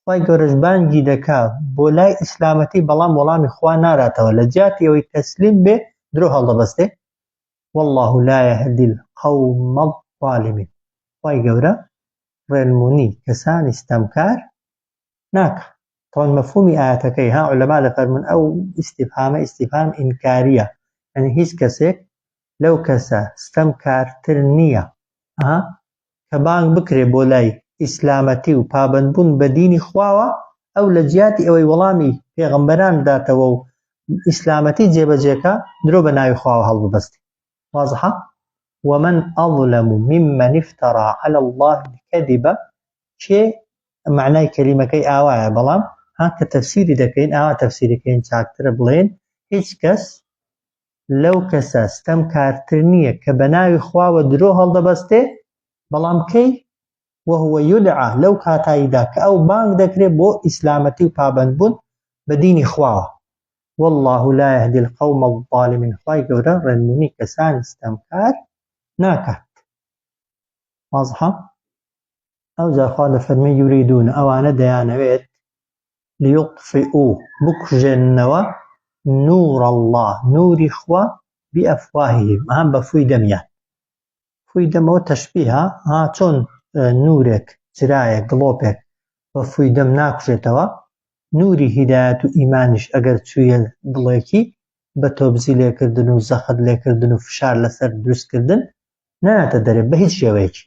خی گەورەش بانگی دەکا بۆ لای ئیسلامەتی بەڵام وەڵامی خوا ناراتەوە لە جیاتی ئەوەی تەسلیم بێ درۆ هەڵدەبەستێ والله لا يهدي القوم الظالمين خی گەورە ڕێنمونی کەسانی استەمکار ناکە طبعا مفهومی ئاەتەکەی ها علەما دەفەرمون ئەو استیفهام ئینکاریە یعنی هیچ کەسێک لەو کەسە ستەمکارتر نییە کە بانگ بکرێ بۆ لای ئیسلامەتی و پابەندبوون بە دینی خواوە ئەو لە جیاتی ئەوەی وەڵامی پێغەمبەران داتەوە و ئیسلامەتی جێبەجێکە درۆ بە ناوی خواوە هەڵببەستی واضحة ومن أظلم ممن افترى على الله الكذب شيء معنای کەلیمەکەی ئاوایە بەڵام ها کە تەفسیری دەکەین ئاوا تەفسیرەکەین چاکترە بڵێن هیچ کەس لەو کەسە ستەمکارتر نییە کە بە ناوی خواوە درۆ هەڵدەبەستێ بەڵام کەی وهو يدعى لەو کاتاییدا کە ئەو بانگ دەکرێت بۆ ئیسلامەتی و پابەندبوون بە دینی خواوە. والله لا يهدي القوم الظالمين. خوای گەورە ڕێنمونی کەسانی ستەمکار ناکات. واضحە؟ ئەو جاخوا دەفەرمێ یوریدون ئەوانە دەیانەوێت لیطفئوا بکوژێننەوە نور الله نوری خوا بئەفواههم ئەم بە فووی دەمیان. فووی دەمەوە تەشبیهە چۆن نورێک چرایەک گڵۆپێک بە فووی دەم ناکوژێتەوە نوری هیدایەت و ئیمانیش ئەگەر چوویە دڵێکی بە تۆبزی لێکردن و زەخت لێکردن و فشار لەسەر دروستکردن نایەتە دەرێ بە هیچ شێوەیەکی.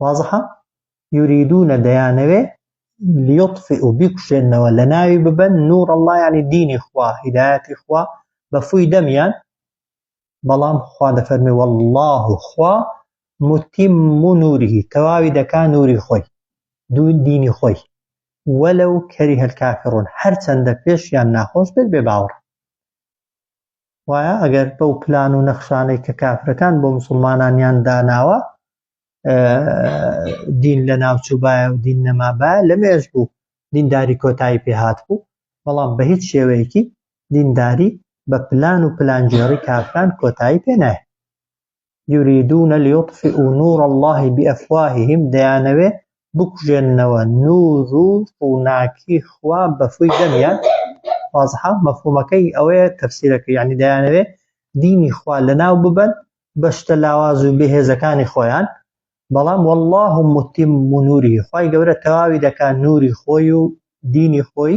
واضحە؟ یوریدونە دەیانەوێ لیطفئوا بیکوژێننەوە لە ناوی ببەن نور الله یعنی دینی خوا هیدایەتی خوا بە فووی دەمیان بەڵام خوا دەفەرمێ والله خوا متم نوره تەواوی دەکا نوری خۆی دینی خۆی وەلەو کەریه الکافرون هەرچەندە پێشیان ناخۆش بێت بێ باوەڕ. وایە ئەگەر بەو پلان و نەخشانەی کە کافرەکان بۆ موسڵمانانیان داناوە دین لە ناوچووبایە و دین نەمابایە لەمێژ بوو دینداری کۆتایی پێهات بوو بەڵام بە هیچ شێوەیەکی دینداری بە پلان و پلانجێڕی کافران کۆتایی پێ نایە. یوریدونە لیطفئوا نور الله بئەفواههم دەیانەوێ بکوژێننەوە نور و ڕووناکی خوا بە فووی دەمیان. واضحە؟ مەفهومەکەی ئەوەیە تەفسیرەکەی یعنی دەیانەوێ دینی خوا لەناو ببەن بە شتە لاواز و بەهێزەکانی خۆیان بەڵام والله متم نوره خوای گەورە تەواوی دەکا نوری خۆی و دینی خۆی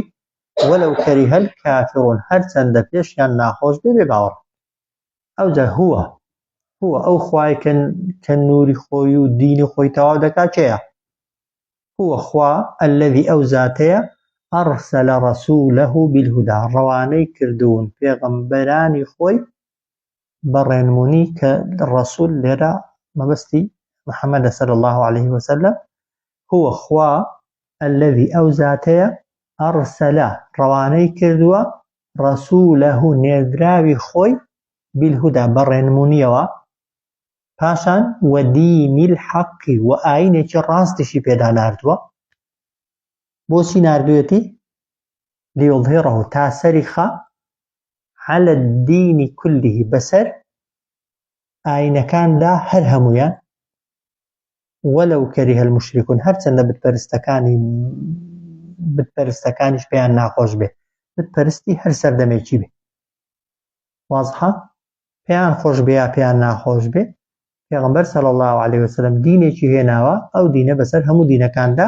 وەلەو کەریه الکافرون هەرچەندە پێشیان ناخۆش بێ بێ باوەڕ. ئەوجا هو ئەو خوای کە نوری خۆی و دینی خۆی تەواو دەکا کێیە؟ هو خوا الذي ئەو زاتەیە ئەرسەل ڕەسوولەه بالهدى ڕەوانەی کردوون پێغەمبەرانی خۆی بە ڕێنمونی کە ڕەسوول لێرە مەبەستی محەممەدە صلی الله عليه وسلم. هو خوا الذي ئەو زاتەیە ئەرسەلە ڕەوانەی کردووە ڕەسوولەه نێردراوی خۆی بالهدى بە ڕێنمونیەوە پاشان وەدینی الحەقی و ئاینێکی ڕاستیشی پێدا ناردووە. بۆچی ناردوویەتی؟ لیظهره تا سەریخە على الدین كله بەسەر ئاینەکاندا هەر هەمویان وەلەو کەریه المشركون هەرچەندە بتپەرستەکانیش پێیان ناخۆش بێ بتپەرستی هەر سەردەمێکی بێ. واضحە؟ پێیان خۆش بێ یا پێیان ناخۆش بێ پێغەمبەر صلی الله عليه وسلم دینێکی هێناوە ئەو دینە بەسەر هەموو دینەکاندا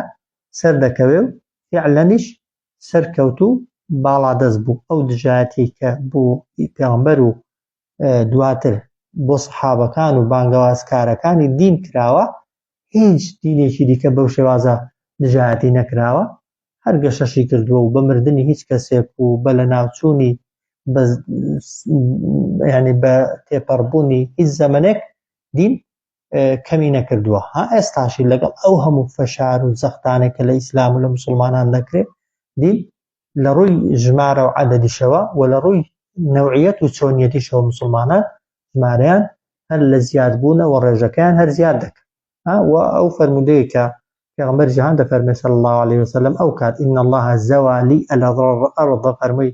سەر دەکەوێ و فعلەنیش سەرکەوتوو باڵا دەست بوو. ئەو دژایەتی کە بوو پێغەمبەر و دواتر بۆ سەحابەکان و بانگەوازکارەکانی دین کراوە هیچ دینێکی دیکە بەو شێوازە دژایەتی نەکراوە هەر گەشەشی کردووە و بە مردنی هیچ کەسێک و بە لە ناوچوونی یعنی بە تێپەڕبوونی هیچ زەمنێک دین کەمی نەکردووە. ئێستاشی لەگەڵ ئەو هەموو فەشار و زەختانێک کە لە ئیسلام و لە موسڵمانان دەکرێت دین لە ڕووی ژمارە و عەدەدیشەوە و لە ڕووی نەوعیەت و چۆنیەتیشەوە موسڵمانان ژمارەیان هەر لە زیادبوونە و ڕێژەکەیان هەر زیاد دەکەن. و ئەو فەرمودەیە کە پێغەمبەر جیهان دەفەرمێ صلی الله عليه وسلم ئەو کات إن الله زەوى لي الأرض فەرمووی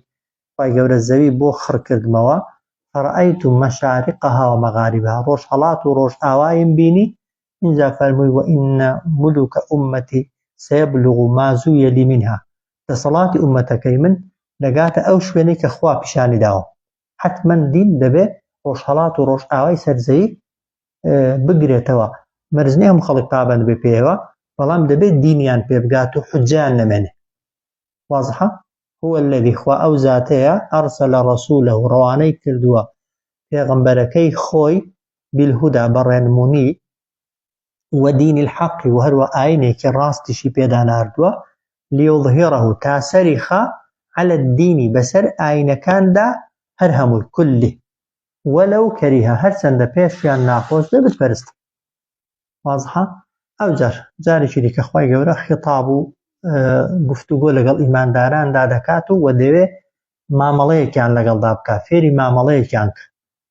خوای گەورە زەوی بۆ خڕ کردمەوە فرأيت مشارقها ومغاربها ڕۆژ هەڵات و ڕۆژ ئاوایم بینی اینجا فەرمووی وإن ملوك أمتي سيبلغ ما زوي لي منها دەسەڵاتی ئومەتەکەی من دەگاتە ئەو شوێنەی کە خوا پیشانی داوە. حتمەن دین دەبێت ڕۆژ هەڵات و ڕۆژ ئاوای سەرزەوی بگرێتەوە مەرزنی هەموو خەڵک پابەند بێ پێوە بەڵام دەبێت دینیان پێ بگات و حجیان نەمێنێ. واضحە؟ هو الذي خوا ئەو زاتەیە ئەرسەلە ڕەسوولەه ڕەوانەی کردووە پێغەمبەرەکەی خۆی بالهدى بە ڕێنمونی وەدینی الحەقی و هەروە ئاینێکی ڕاستیشی پێدا ناردووە لیظهره تا سەریخە على الدین بەسەر ئاینەکاندا هەر هەمووی کولی وەلەو کەریهە هەرچەندە پێشیان ناخۆش بێ بتپەرست. واضحە؟ ئەو جارێکی دیکە خوای گەورە خیتاب و گفتوگۆ لەگەڵ ئیمانداراندا دەکات و دەوێ مامەڵەیەکیان لەگەڵدا بکات فێری مامەڵەیەکیان کە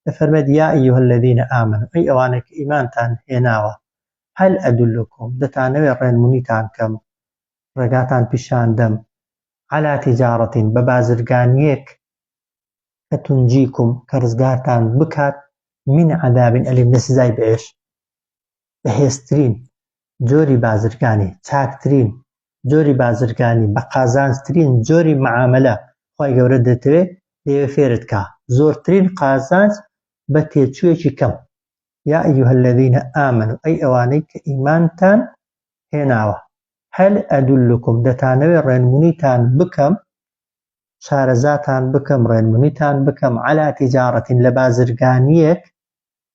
دەفەرمێت یا ئەیها الذین ئامنوا ئەی ئەوانەی کە ئیمانتان هێناوە هەل ئەدولکم دەتانەوێت ڕێنمونیتان کەم ڕێگاتان پیشاندەم على تجارة بە بازرگانیەک کە تونجیکم کە ڕزگارتان بکات من عذاب ئەلیم لە سزای بەهێشت بەهێزترین جۆری بازرگانی چاکترین جۆری بازرگانی بە قازانجترین جۆری معاملە خی گەورە دەتەوێت لێوێ فێرت کا زۆرترین قازانج بە تێچوویەکی کەم یا ئەیها الذین ئامنوا ئەی ئەوانەی کە ئیمانتان هێناوە هەل ئەدولکم دەتانەوێت ڕێنمونیتان بکەم شارەزاتان بکەم ڕێنمونیتان بکەم على تجارة لە بازرگانیەک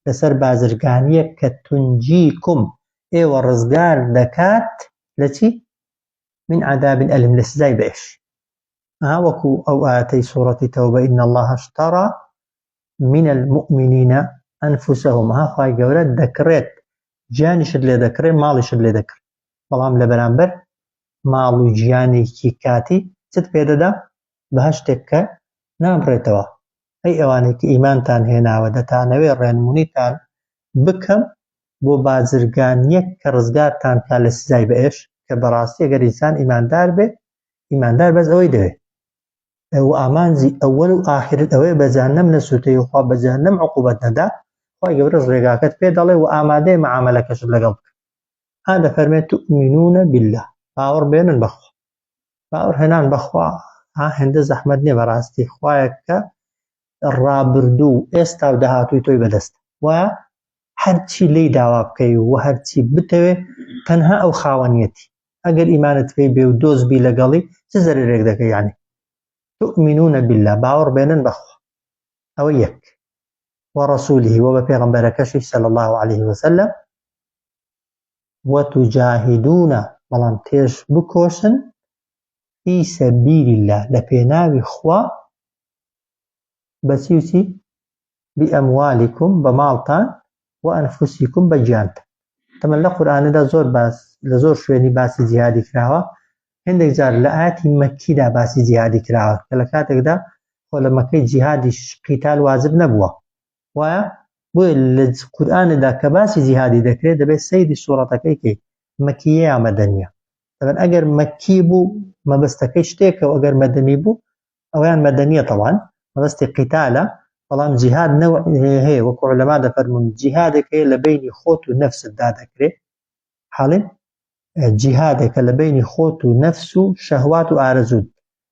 لەسەر بازرگانیەک کە تونجیکم ئێوە ڕزگار دەکات لە چی؟ من عذاب ئەلیم لە سزای بەهێشت وەکو ئەو ئاەتەی سوورەتی تەوبە ئین الله اشترى من المؤمنین ئەنفوسهم خی گەورە دەکڕێت گیانیشت لێ دەکڕێت ماڵیشت لێ دەکڕێت بەڵام لە بەرامبەر ماڵ و گیانێکی کاتی چت پێدەدا بەهشتێک کە نابڕێتەوە ئەی ئەوانەی کە ئیمانتان هێناوە دەتانەوێت ڕێنمونیتان بکەم بۆ بازرگانیەک کە ڕزگارتان کا لە سزای بەهێشت کە بەڕاستی ئەگەر ئینسان ئیماندار بێ ئیماندار بەس ئەوەی دەوێت و ئامانجی ئەوەل و ئاخرت ئەوەیە بە جەهەنەم نەسووتەی وخوا بە جەهەنەم عوقوبەت نەدا خی گەورە ڕێگاکەت پێ دەڵێ و ئامادەی معامەلەکەشت لەگەڵ بکە دەفەرمێت تؤمنون بالله باوەڕ بێنن بەخوا باوەڕ هێنان بەخوا هێندە زەحمەت نییە بەڕاستی خوایە کە ڕابردوو ئێستا و داهاتووی تۆی بەدەست وایە هەرچی لی داوا بکەی و هەرچی بتەوێ تەنها ئەو خاوەنیەتی ئەگەر ئیمانت پێی بێ و دۆزبی لەگەڵی چ زەرێک دەکەی یعنی تؤمنون بالله باوەڕ بێنن بەخوا ئەوە یەک وەڕەسووله و بە پێغەمبەرەکەشی صلی الله عليه وسلم وتجاهدون بەڵام تێش بکۆشن في سبيل الله لە پێناوی خوا بەچی و چی بئەموالیکم بە ماڵتان وأنفسکم بە گیانتان تەمەن لە قورئانەدا لە زۆر شوێنی باسی جیهادی کراوە هەندێک جار لە ئاەتی مەکیدا باسی جیهادی کراوە کە لە کاتێکدا خۆ لە مەکەی جیهادی قیتال واجب نەبووە وایە بۆیە لە قورئانەدا کە باسی جیهادی دەکرێت دەبێت سەیری سوورەتەکەی کەی مەکیە یا مەدەنیە دەبێت ئەگەر مەکی بوو مەبەستەکەی شتێکە و ئەگەر مەدەنی بوو ئەویان مەدەنیە تەوان مەبەستی قیتالە بەڵام جیهاد نەوع هەیە وەکو عولەما دەفەرمون جیهادێک هەیە لە بینی خۆت و نەفستدا دەکرێت حاڵێ جیهادێکە لە بینی خۆت و نەفس و شەهوات و ئارەزوود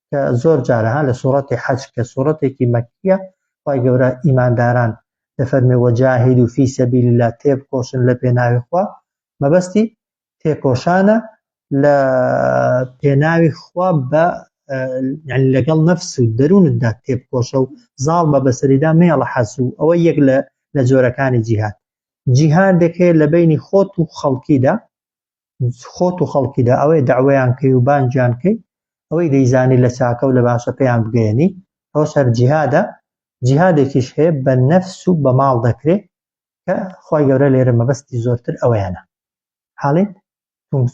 کە زۆر جارەها لە سوورەتی حەج کە سوورەتێکی مەکیە خی گەورە ئیمانداران دەفەرمێ وەجاهیدوا فی سەبیل الله تێبکۆشن لە پێناوی خوا مەبەستی تێکۆشانە لە پێناوی خوا بە لەگەڵ نەفس و دەروونتدا تێبکۆشە و زاڵ بە بەسەریدا مێڵە حەسوو ئەوە یەک لە جۆرەکانی جیهاد جیهادێک هەیە لە بینی خۆت و خەڵکیدا ئەوەی دەعوەیان کەی و بانجیان کەی ئەوەی دەیزانی لە چاکە و لە باشە پێیان بگەێنی ئەوە سەر جیهادە جیهادێکیش هەیە بە نەفس و بە ماڵ دەکرێت کە خی گەورە لێرە مەبەستی زۆرتر ئەوەیانە حاڵێت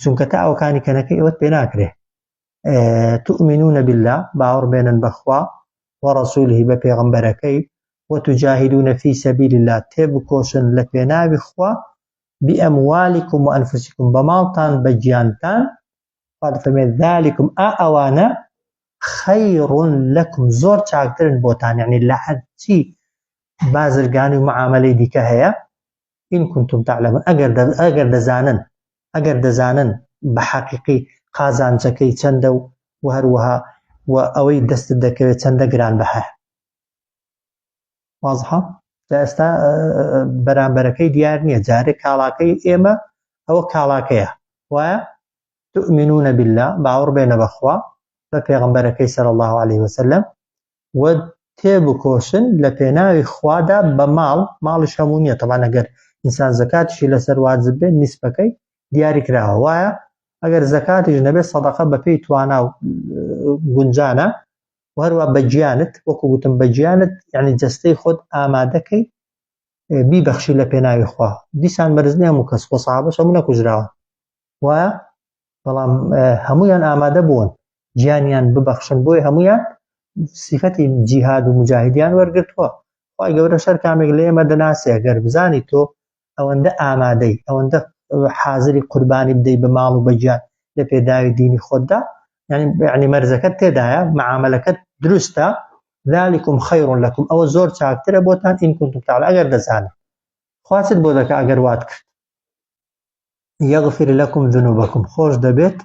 چونکە تا ئەوکانی کەنەکەی ئەوەت پێ ناکرێت تؤمنون بالله باوەڕ بێنن بەخوا وەڕەسووله بە پێغەمبەرەکەی وتجاهدون في سبيل الله تێبکۆشن لە پێناوی خوا بئەموالیکم وأنفسکم بە ماڵتان بە گیانتان فەرمێت ذالکم ئەوانە خەیڕ لەکم زۆر چاکترن بۆتان یعنی لە هەرچی بازرگانی و معاملەی دیکە هەیە ئین کنتم تعلمون ئەگەر دەزانن بە حەقیقی قازانجەکەی چەندە و هەروەها و ئەوەی دەستت دەکەوێت چەندە گران بەهە وازحە ئێستا بەرامبەرەکەی دیار نییە جارێک کاڵاکەی ئێمە ئەوە کاڵاکەیە وایە تؤمنون بالله باوەڕ بێنە بەخوا بە پێغەمبەرەکەی صلی الله عليه وسلم و تێبکۆشن لە پێناوی خوادا بە ماڵیش هەموو نییە تەوان ئەگەر ئینسان زەکاتیشی لەسەر واجب بێت نیسبەکەی دیاری کراوە وایە ئەگەر زەکاتیش نەبێت سەدەقە بەپێی توانا و گونجانە و هەروە بە گیانت وەکو گوتم بە گیانت یعنی جەستەی خۆت ئامادەکەی بیبەخشی لە پێناوی خوا دیسان بەرز نییە هەموو کەس خۆ سەحابەش هەموو نەکوژراون وایە بەڵام هەمویان ئامادە بوون گیانیان ببەخشن بۆی هەمویان صفەتی جیهاد و مجاهدیان وەرگرتووە خی گەورە شەر کامێک لە ئێمە دەناسێ گەر بزانی تۆ ئەوەندە ئامادەی ئەوەندە حازری قوربانی بدەی بە ماڵ و بەجیان لە پێداوی دینی خۆتدا یعنی مەرزەکەت تێدایە معاملەکەت دروستە ذلكم خير لكم ئەوە زۆر چاکترە بۆتان ئین كنتم تعلمون ئەگەر دەزانن خواست بۆ دەکە ئەگەر وات کرد يغفر لكم ذنوبكم خۆش دەبێت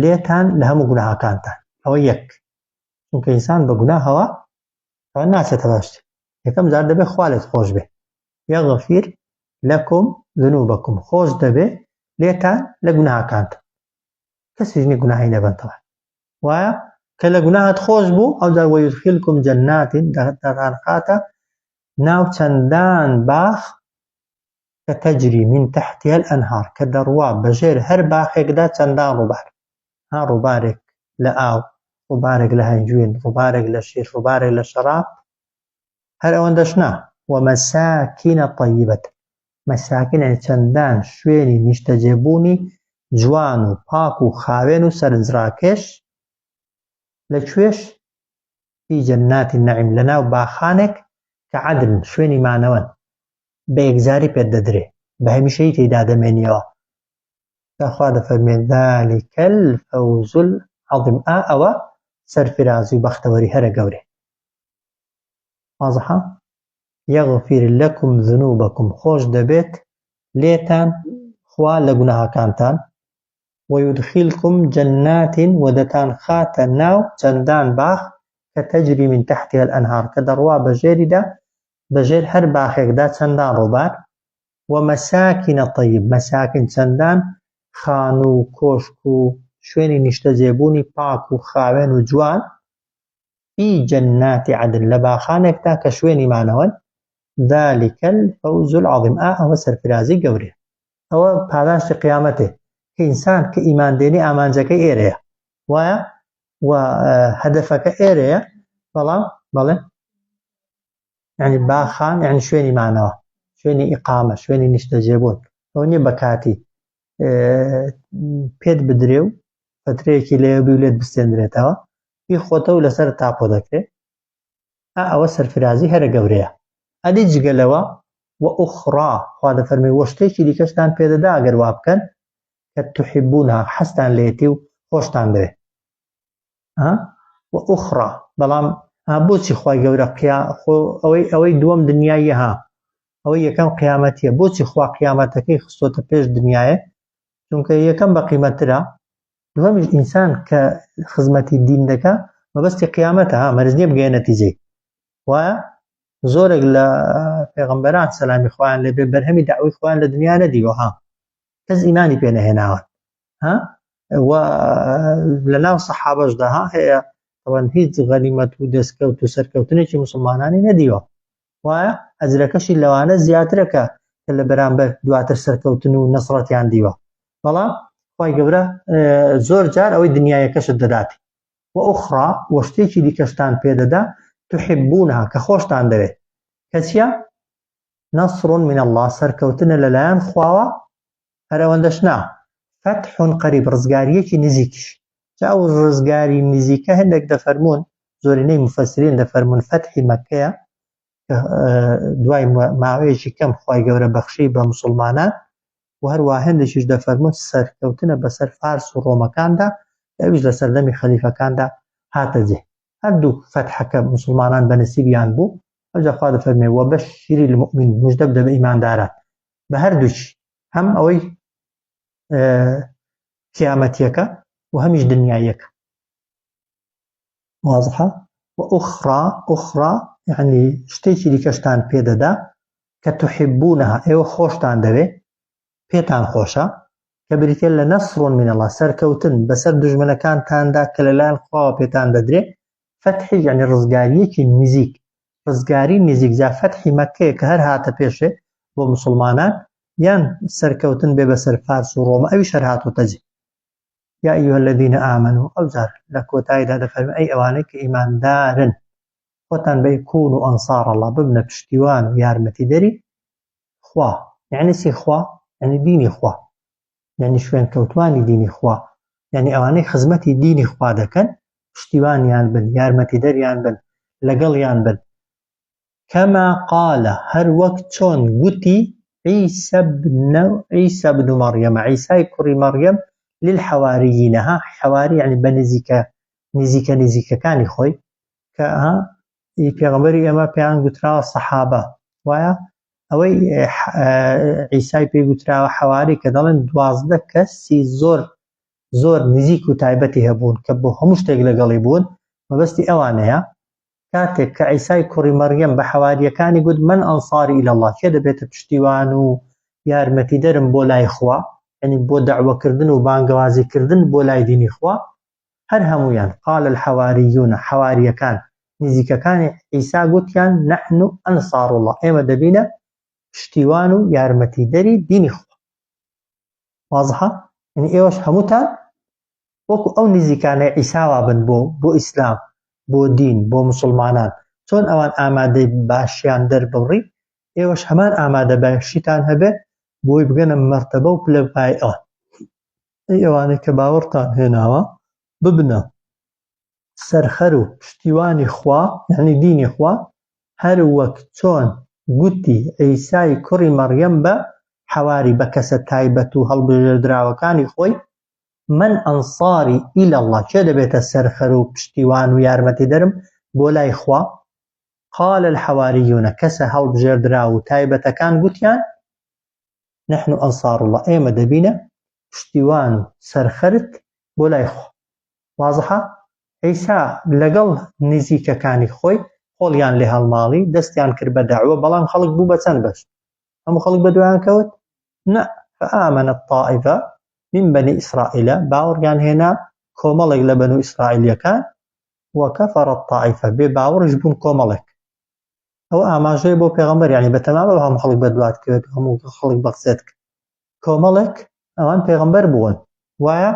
لێتان لە هەموو گوناهاکانتان ئەوە یەک چونکە ئینسان بە گوناهەوە ئەوە ناچێتە باشتر یەکەم جار دەبێت خوا لێت خۆش بێ يغفر لكم ذنوبكم خۆش دەبێت لێتان لە گوناهاکانتان کەسیش نییە گوناهی نەبێتەوە وایە کە لە گوناهت خۆش بوو ئەو جار وەیدخیلکم جەنات دەتان خاتە ناو چەندان باخ کە تەجری من تحتها الأنهار کە دەڕوا بەژێر هەر باخێکدا چەندان ڕووبار ها ڕووبارێک لە ئاو ڕووبارێک لە هەنجوین ڕووبارێک لە شیر ڕووبارێک لە شەراب هەر ئەوەندەش نا ومەساکینە طەیبەت مەساکینە چەندان شوێنی نیشتەجێبوونی جوان و پاک و خاوێن و سەرنجڕاکێش لەکوێش فی جەنات النەعیم لەناو باخانێک کە عەدن شوێنی مانەوەن بە یەکجاری پێت دەدرێ بە هەمیشەیی تێیدا دەمێنیەوە خوا دەفەرمێ ذلك الفوز العظیم ئەوە سەرفرازی و بەختەوەری هەرە گەورێ واضحە يغفر لكم ذنوبكم خۆش دەبێت لێتان خوا لە گوناهاکانتان ويدخلكم جنات ودەتان خاتە ناو چەندان باخ کە تەجری من تحتها الأنهار کە دەڕوا بەژێریدا بەژێر هەر باخێکدا چەندان ڕووبار ومەساکینە طەیب مەساکن چەندان خان و کۆشک و شوێنی نیشتەجێبوونی پاک و خاوێن و جوان فی جەنات عەدن لە باخانێکدا کە شوێنی مانەوەن ذلك الفوز العظیم ئەوە سەرفرازی گەورەیە ئەوە پاداشتی قیامەتێ کە ئینسان کە ئیمان دێنی ئامانجەکەی ئێرەیە وایە و هەدەفەکە ئێرەیە بەڵام بەڵێ یعنی باخان یعنی شوێنی مانەوە شوێنی ئیقامە شوێنی نیشتەجێبوون ئەوە نییە بە کاتی پێت بدرێ و فترەیەکی لێبی و لێت بستێنرێتەوە هی خۆتە و لەسەر تاپۆ دەکرێت ئەوە سەرفرازی هەرە گەورەیە ئەدی جگەلەوە و ئوخرا خوا دەفەرمێ وە شتێکی دیکەشتان پێدەدا ئەگەر وا بکەن کە تحبونها حەستان لێتی و خۆشتان دەوێت و ئوخرا بەڵام بۆچی خوای گەورە ئەوەی دووەم دنیایە ئەوەی یەکەم قیامەتیە بۆچی خوا قیامەتەکەی خستۆتە پێش دنیایە چونکە یەکەم بە قیمەترە دووەمیش ئینسان کە خزمەتی دین دەکا مەبەستی قیامەتە مەرج نییە بگەیە نەتیجەی وایە زۆرێک لە پێغەمبەران سەلامی خوایان لێبێ بەرهەمی داوای خۆیان لە دنیا نەدیوە کەس ئیمانی پێ نەهێناوە و لەناو سەحابەشدا هەیە ئەوەن هیچ غەنیمەت و دەستکەوت و سەرکەوتنێکی موسڵمانانی نەدیوە وایە ئەجرەکەشی لەوانە زیاترە کە لە بەرامبەر دواتر سەرکەوتن و نەسڕەتیان دیوە بەڵام خوای گەورە زۆر جار ئەوەی دنیایەکەشت دەداتی و ئوخرا وە شتێکی دیکەشتان پێدەدا تحبونها کە خۆشتان دەوێت کەچیە نەسڕ من الله سەرکەوتنە لەلایەن خواوە هەر ئەوەندەش نا فتح قەریب ڕزگاریەکی نزیکیش ئەو ڕزگاری نزیکە هەندێک دەفەرمون زۆرینەی مفەسرین دەفەرمون فتحی مەککەیە دوای ماوەیەکی کەم خوای گەورە بەخشی بە موسڵمانان و هەروە هەندێکیش دەفەرمون سەرکەوتنە بەسەر فارس و ڕۆمەکاندا ئەویش لە سەردەمی خەلیفەکاندا هاتە جێ هەردوو فتحەکە موسڵمانان بە نەسیبیان بوو ئەوجا خوا دەفەرمێ وەبەشری المؤمنین موژدە بدە بە ئیمانداران بە هەردووچ هەم ئەوەی قیامەتیەکە و هەمیش دنیایەکە واضحە و ئوخرا یعنی شتێکی دیکەشتان پێدەدا کە تحبونها ئێوە خۆشتان دەوێت پێتان خۆشە کە بریتێ لە نەسڕ من الله سەرکەوتن بەسەر دوژمنەکانتاندا کە لەلایەن خواوە پێتان دەدرێت فتحی یعنی ڕزگاریەکی نزیک ڕزگاری نزیک جا فتحی مەککەیە کە هەر هاتە پێشێ بۆ موسڵمانان یان سەرکەوتن بێ بەسەر فارس و ڕۆمە ئەویش هەر هاتووەتە جێ یا ئەیها الذین ئامنوا ئەوجار لە کۆتاییدا دەفەرمێ ئەی ئەوانەی کە ئیماندارن خۆتان بە کونوا ئەنصار الله ببنە پشتیوان و یارمەتیدەری خوا یعنی چی خوا یعنی دینی خوا یعنی شوێن کەوتوانی دینی خوا یعنی ئەوانەی خزمەتی دینی خوا دەکەن پشتیوانیان بن یارمەتیدەریان بن لەگەڵیان بن كما قال هر وقت چون قتي عيسى بن مريم عيسى كري مريم للحواريين ها حواري يعني بنزيك كان خوي كها پیغمبری اما پیان گوتراوە سەحابە وایە ئەوەی عیسای پێی گوتراوە حەواری کە دەڵێن 12 کەسی زۆر نزیک و تایبەتی هەبوون کە بۆ هەموو شتێک لەگەڵی بوون مەبەستی ئەوانەیە کاتێک کە عیسای کوڕی مەریەم بە حەواریەکانی گوت من ئەنساری ئیلی الله کێ دەبێتە پشتیوان و یارمەتیدەرم بۆ لای خوا یعنی بۆ دەعوەکردن و بانگەوازیکردن بۆ لای دینی خوا هەر هەمویان قال الحەواریون حەواریەکان نزیکەکانی عیسا گوتیان نحن ئەنسار الله ئێمە دەبینە پشتیوان و یارمەتیدەری دینی خوا واضحە یعنی ئێوەش هەمووتان وەکو ئەو نزیکانەی عیساوا بن بۆ ئیسلام بۆ دین بۆ مسلمانان چۆن ئەوان ئامادەی باشیان دەربڕی ئێوەش هەمان ئامادە باشیتان هەبێت بۆی بگەنە مەرتەبە و پلەپای ئەوان ئەوانەی کە باوەڕتان هێناوە ببنە سەرخەر و پشتیوانی خوا یعنی دینی خوا هەر وەک چۆن گوتی عیسای کوڕی مەریەم بە حەواری بە کەسە تایبەت و هەڵبژێردراوەکانی خۆی من ئەنساری ئیلی الله کێ دەبێتە سەرخەر و پشتیوان و یارمەتیدەرم بۆ لای خوا قال الحەواریون کەسە هەڵبژێردرا و تایبەتەکان گوتیان نحن ئەنسار الله ئێمە دەبینە پشتیوان و سەرخەرت بۆ لای خوا واضحە عیسا لەگەڵ نزیکەکانی خۆی خۆڵیان لێ هەڵماڵی دەستیان کرد بە داعوە بەڵام خەڵک بوو بە چەند بەش هەموو خەڵک بە دوایان کەوت نە فآمنت طائفة من بني إسرائيل باوەڕیان هێنا کۆمەڵێک لە بەنو ئیسرائیلیەکان وەکەفەرت طائفة بێ باوەڕش بوون کۆمەڵێک ئەو ئاماژەیە بۆ پێغەمبەر یعنی بەتەمامە هەموو خەڵک بە دوات کەوێت هەموو خەڵک بە قسەت کرد کۆمەڵێک ئەوان پێغەمبەر بوون وایە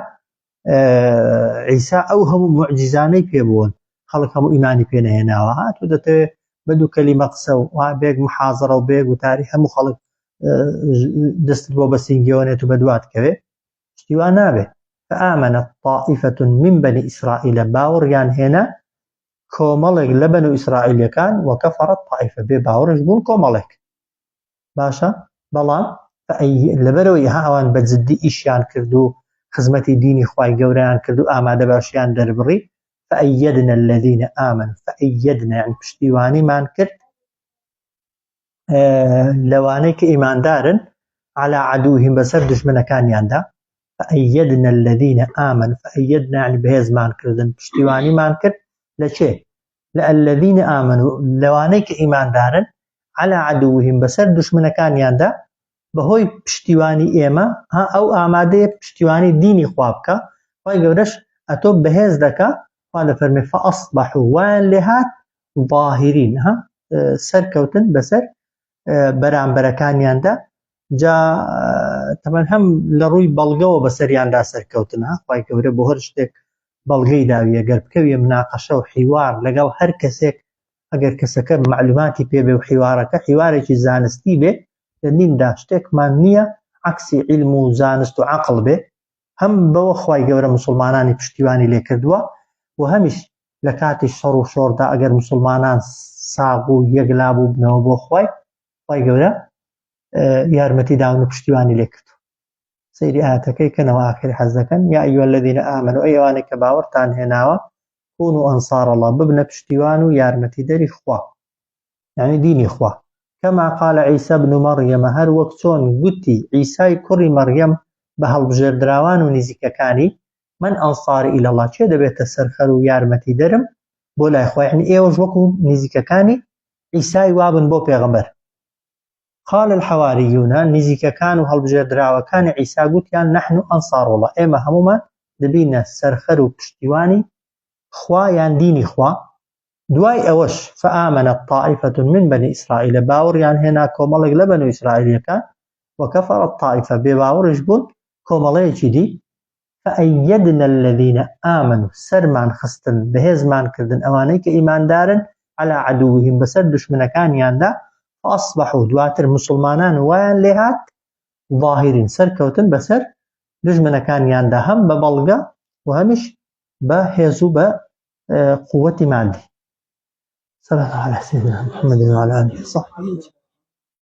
عیسا ئەو هەموو موعجیزانەی پێبوون خەڵک هەموو ئیمانی پێ نەهێناوە هاتوو دەتەوێت بە دوو کەلیمە قسە و بێک محازەرە و بێک و تاری هەموو خەڵک دەستت بۆ بەسینگیەوەنێت و بە دوات کەوێت پشتیوان نابێت فآمنت طائفة من بني إسرائيل باوەڕیان هێنا کۆمەڵێک لە بەنو ئیسرائیلیەکان وەکەفەرت طائفة بێ باوەڕش بوون کۆمەڵێک باشە بەڵام لەبەرەوەی ئەوان بە جددی ئیشیان کرد و خزمەتی دینی خوای گەورەیان کرد و ئامادە باشیان دەربڕی فأيدنا الذين آمنوا فأيدنا يعني پشتیوانیمان کرد لەوانەی کە ئیماندارن على عدوهم بەسەر دژمنەکانیاندا فأيدنا الذين آمنوا فأيدنا يعني بەهێزمان کردن پشتیوانیمان کرد لە چێ لە الذين آمنوا لەوانەی کە ئیماندارن على عدوهم بەسەر دژمنەکانیاندا بەهۆی پشتیوانی ئێمە ئەو ئامادەیە پشتیوانی دینی خوا بکە خوای گەورەش ئەتۆ بەهێز دەکا خوا دەفەرمێ فأصبحوا وان لێهات ظاهرین سەرکەوتن بەسەر بەرامبەرەکانیاندا جا تەمان هەم لە ڕووی بەڵگەوە بەسەریاندا سەرکەوتن خوای گەورە بۆ هەر شتێک بەڵگەی داویە گەر بکەویە مناقەشە و حیوار لەگەڵ هەر کەسێک ئەگەر کەسەکە معلوماتی پێبێ و حیوارەکە حیوارێکی زانستی بێ لە دیندا شتێکمان نییە عەکسی عیلم و زانست و عەقڵ بێ هەم بەوە خوای گەورە موسڵمانانی پشتیوانی لێ کردووە و هەمیش لە کاتی شەڕ و شۆڕدا ئەگەر موسڵمانان ساغ و یەکلا بوو بنەوە بۆ خوای گەورە یارمەتی داون و پشتیوانی لێ کردووە سەیری ئاەتەکەی کەنەوە ئاخری حەز دەکەن یا ئەیها الذین ئامنوا ئەی ئەوانەی کە باوەڕتان هێناوە كونوا ئەنسار الله ببنە پشتیوان و یارمەتیدەری خوا یعنی دینی خوا كما قال عيسى بن مريم هر وەک چۆن گوتی عیسای کوڕی مەریەم بە هەڵبژێردراوان و نزیکەکانی من ئەنساری ئیلی الله چێ دەبێتە سەرخەر و یارمەتیدەرم بۆ لای خوا یعنی ئێوەش وەکو نزیکەکانی عیسای وابن بۆ پێغەمبەر قال الحەواریون نزیکەکان و هەڵبژێردراوەکانی عیسا گوتیان نحن ئەنسار الله ئێمە هەمومان دەبینە سەرخەر و پشتیوانی خوا یان دینی خوا دوای ئەوەش فآمنت طائفة من بني إسرائيل باوەڕیان هێنا کۆمەڵێک لە بەنو ئیسرائیلیەکان وەکەفەرت طائفة بێ باوەڕش بوون کۆمەڵەیەکی دی فأيدنا الذين آمنوا سەرمان خستن بەهێزمان کردن ئەوانەی کە ئیماندارن على عدوهم بەسەر دژمنەکانیاندا فأصبحوا دواتر مسلمانان وایان لێهات ظاهرین سەرکەوتن بەسەر دژمنەکانیاندا هەم بە بەڵگە و هەمیش بە هێز و بە قووەتی مادی صلى الله على سيدنا محمد وعلى آله وصحبه.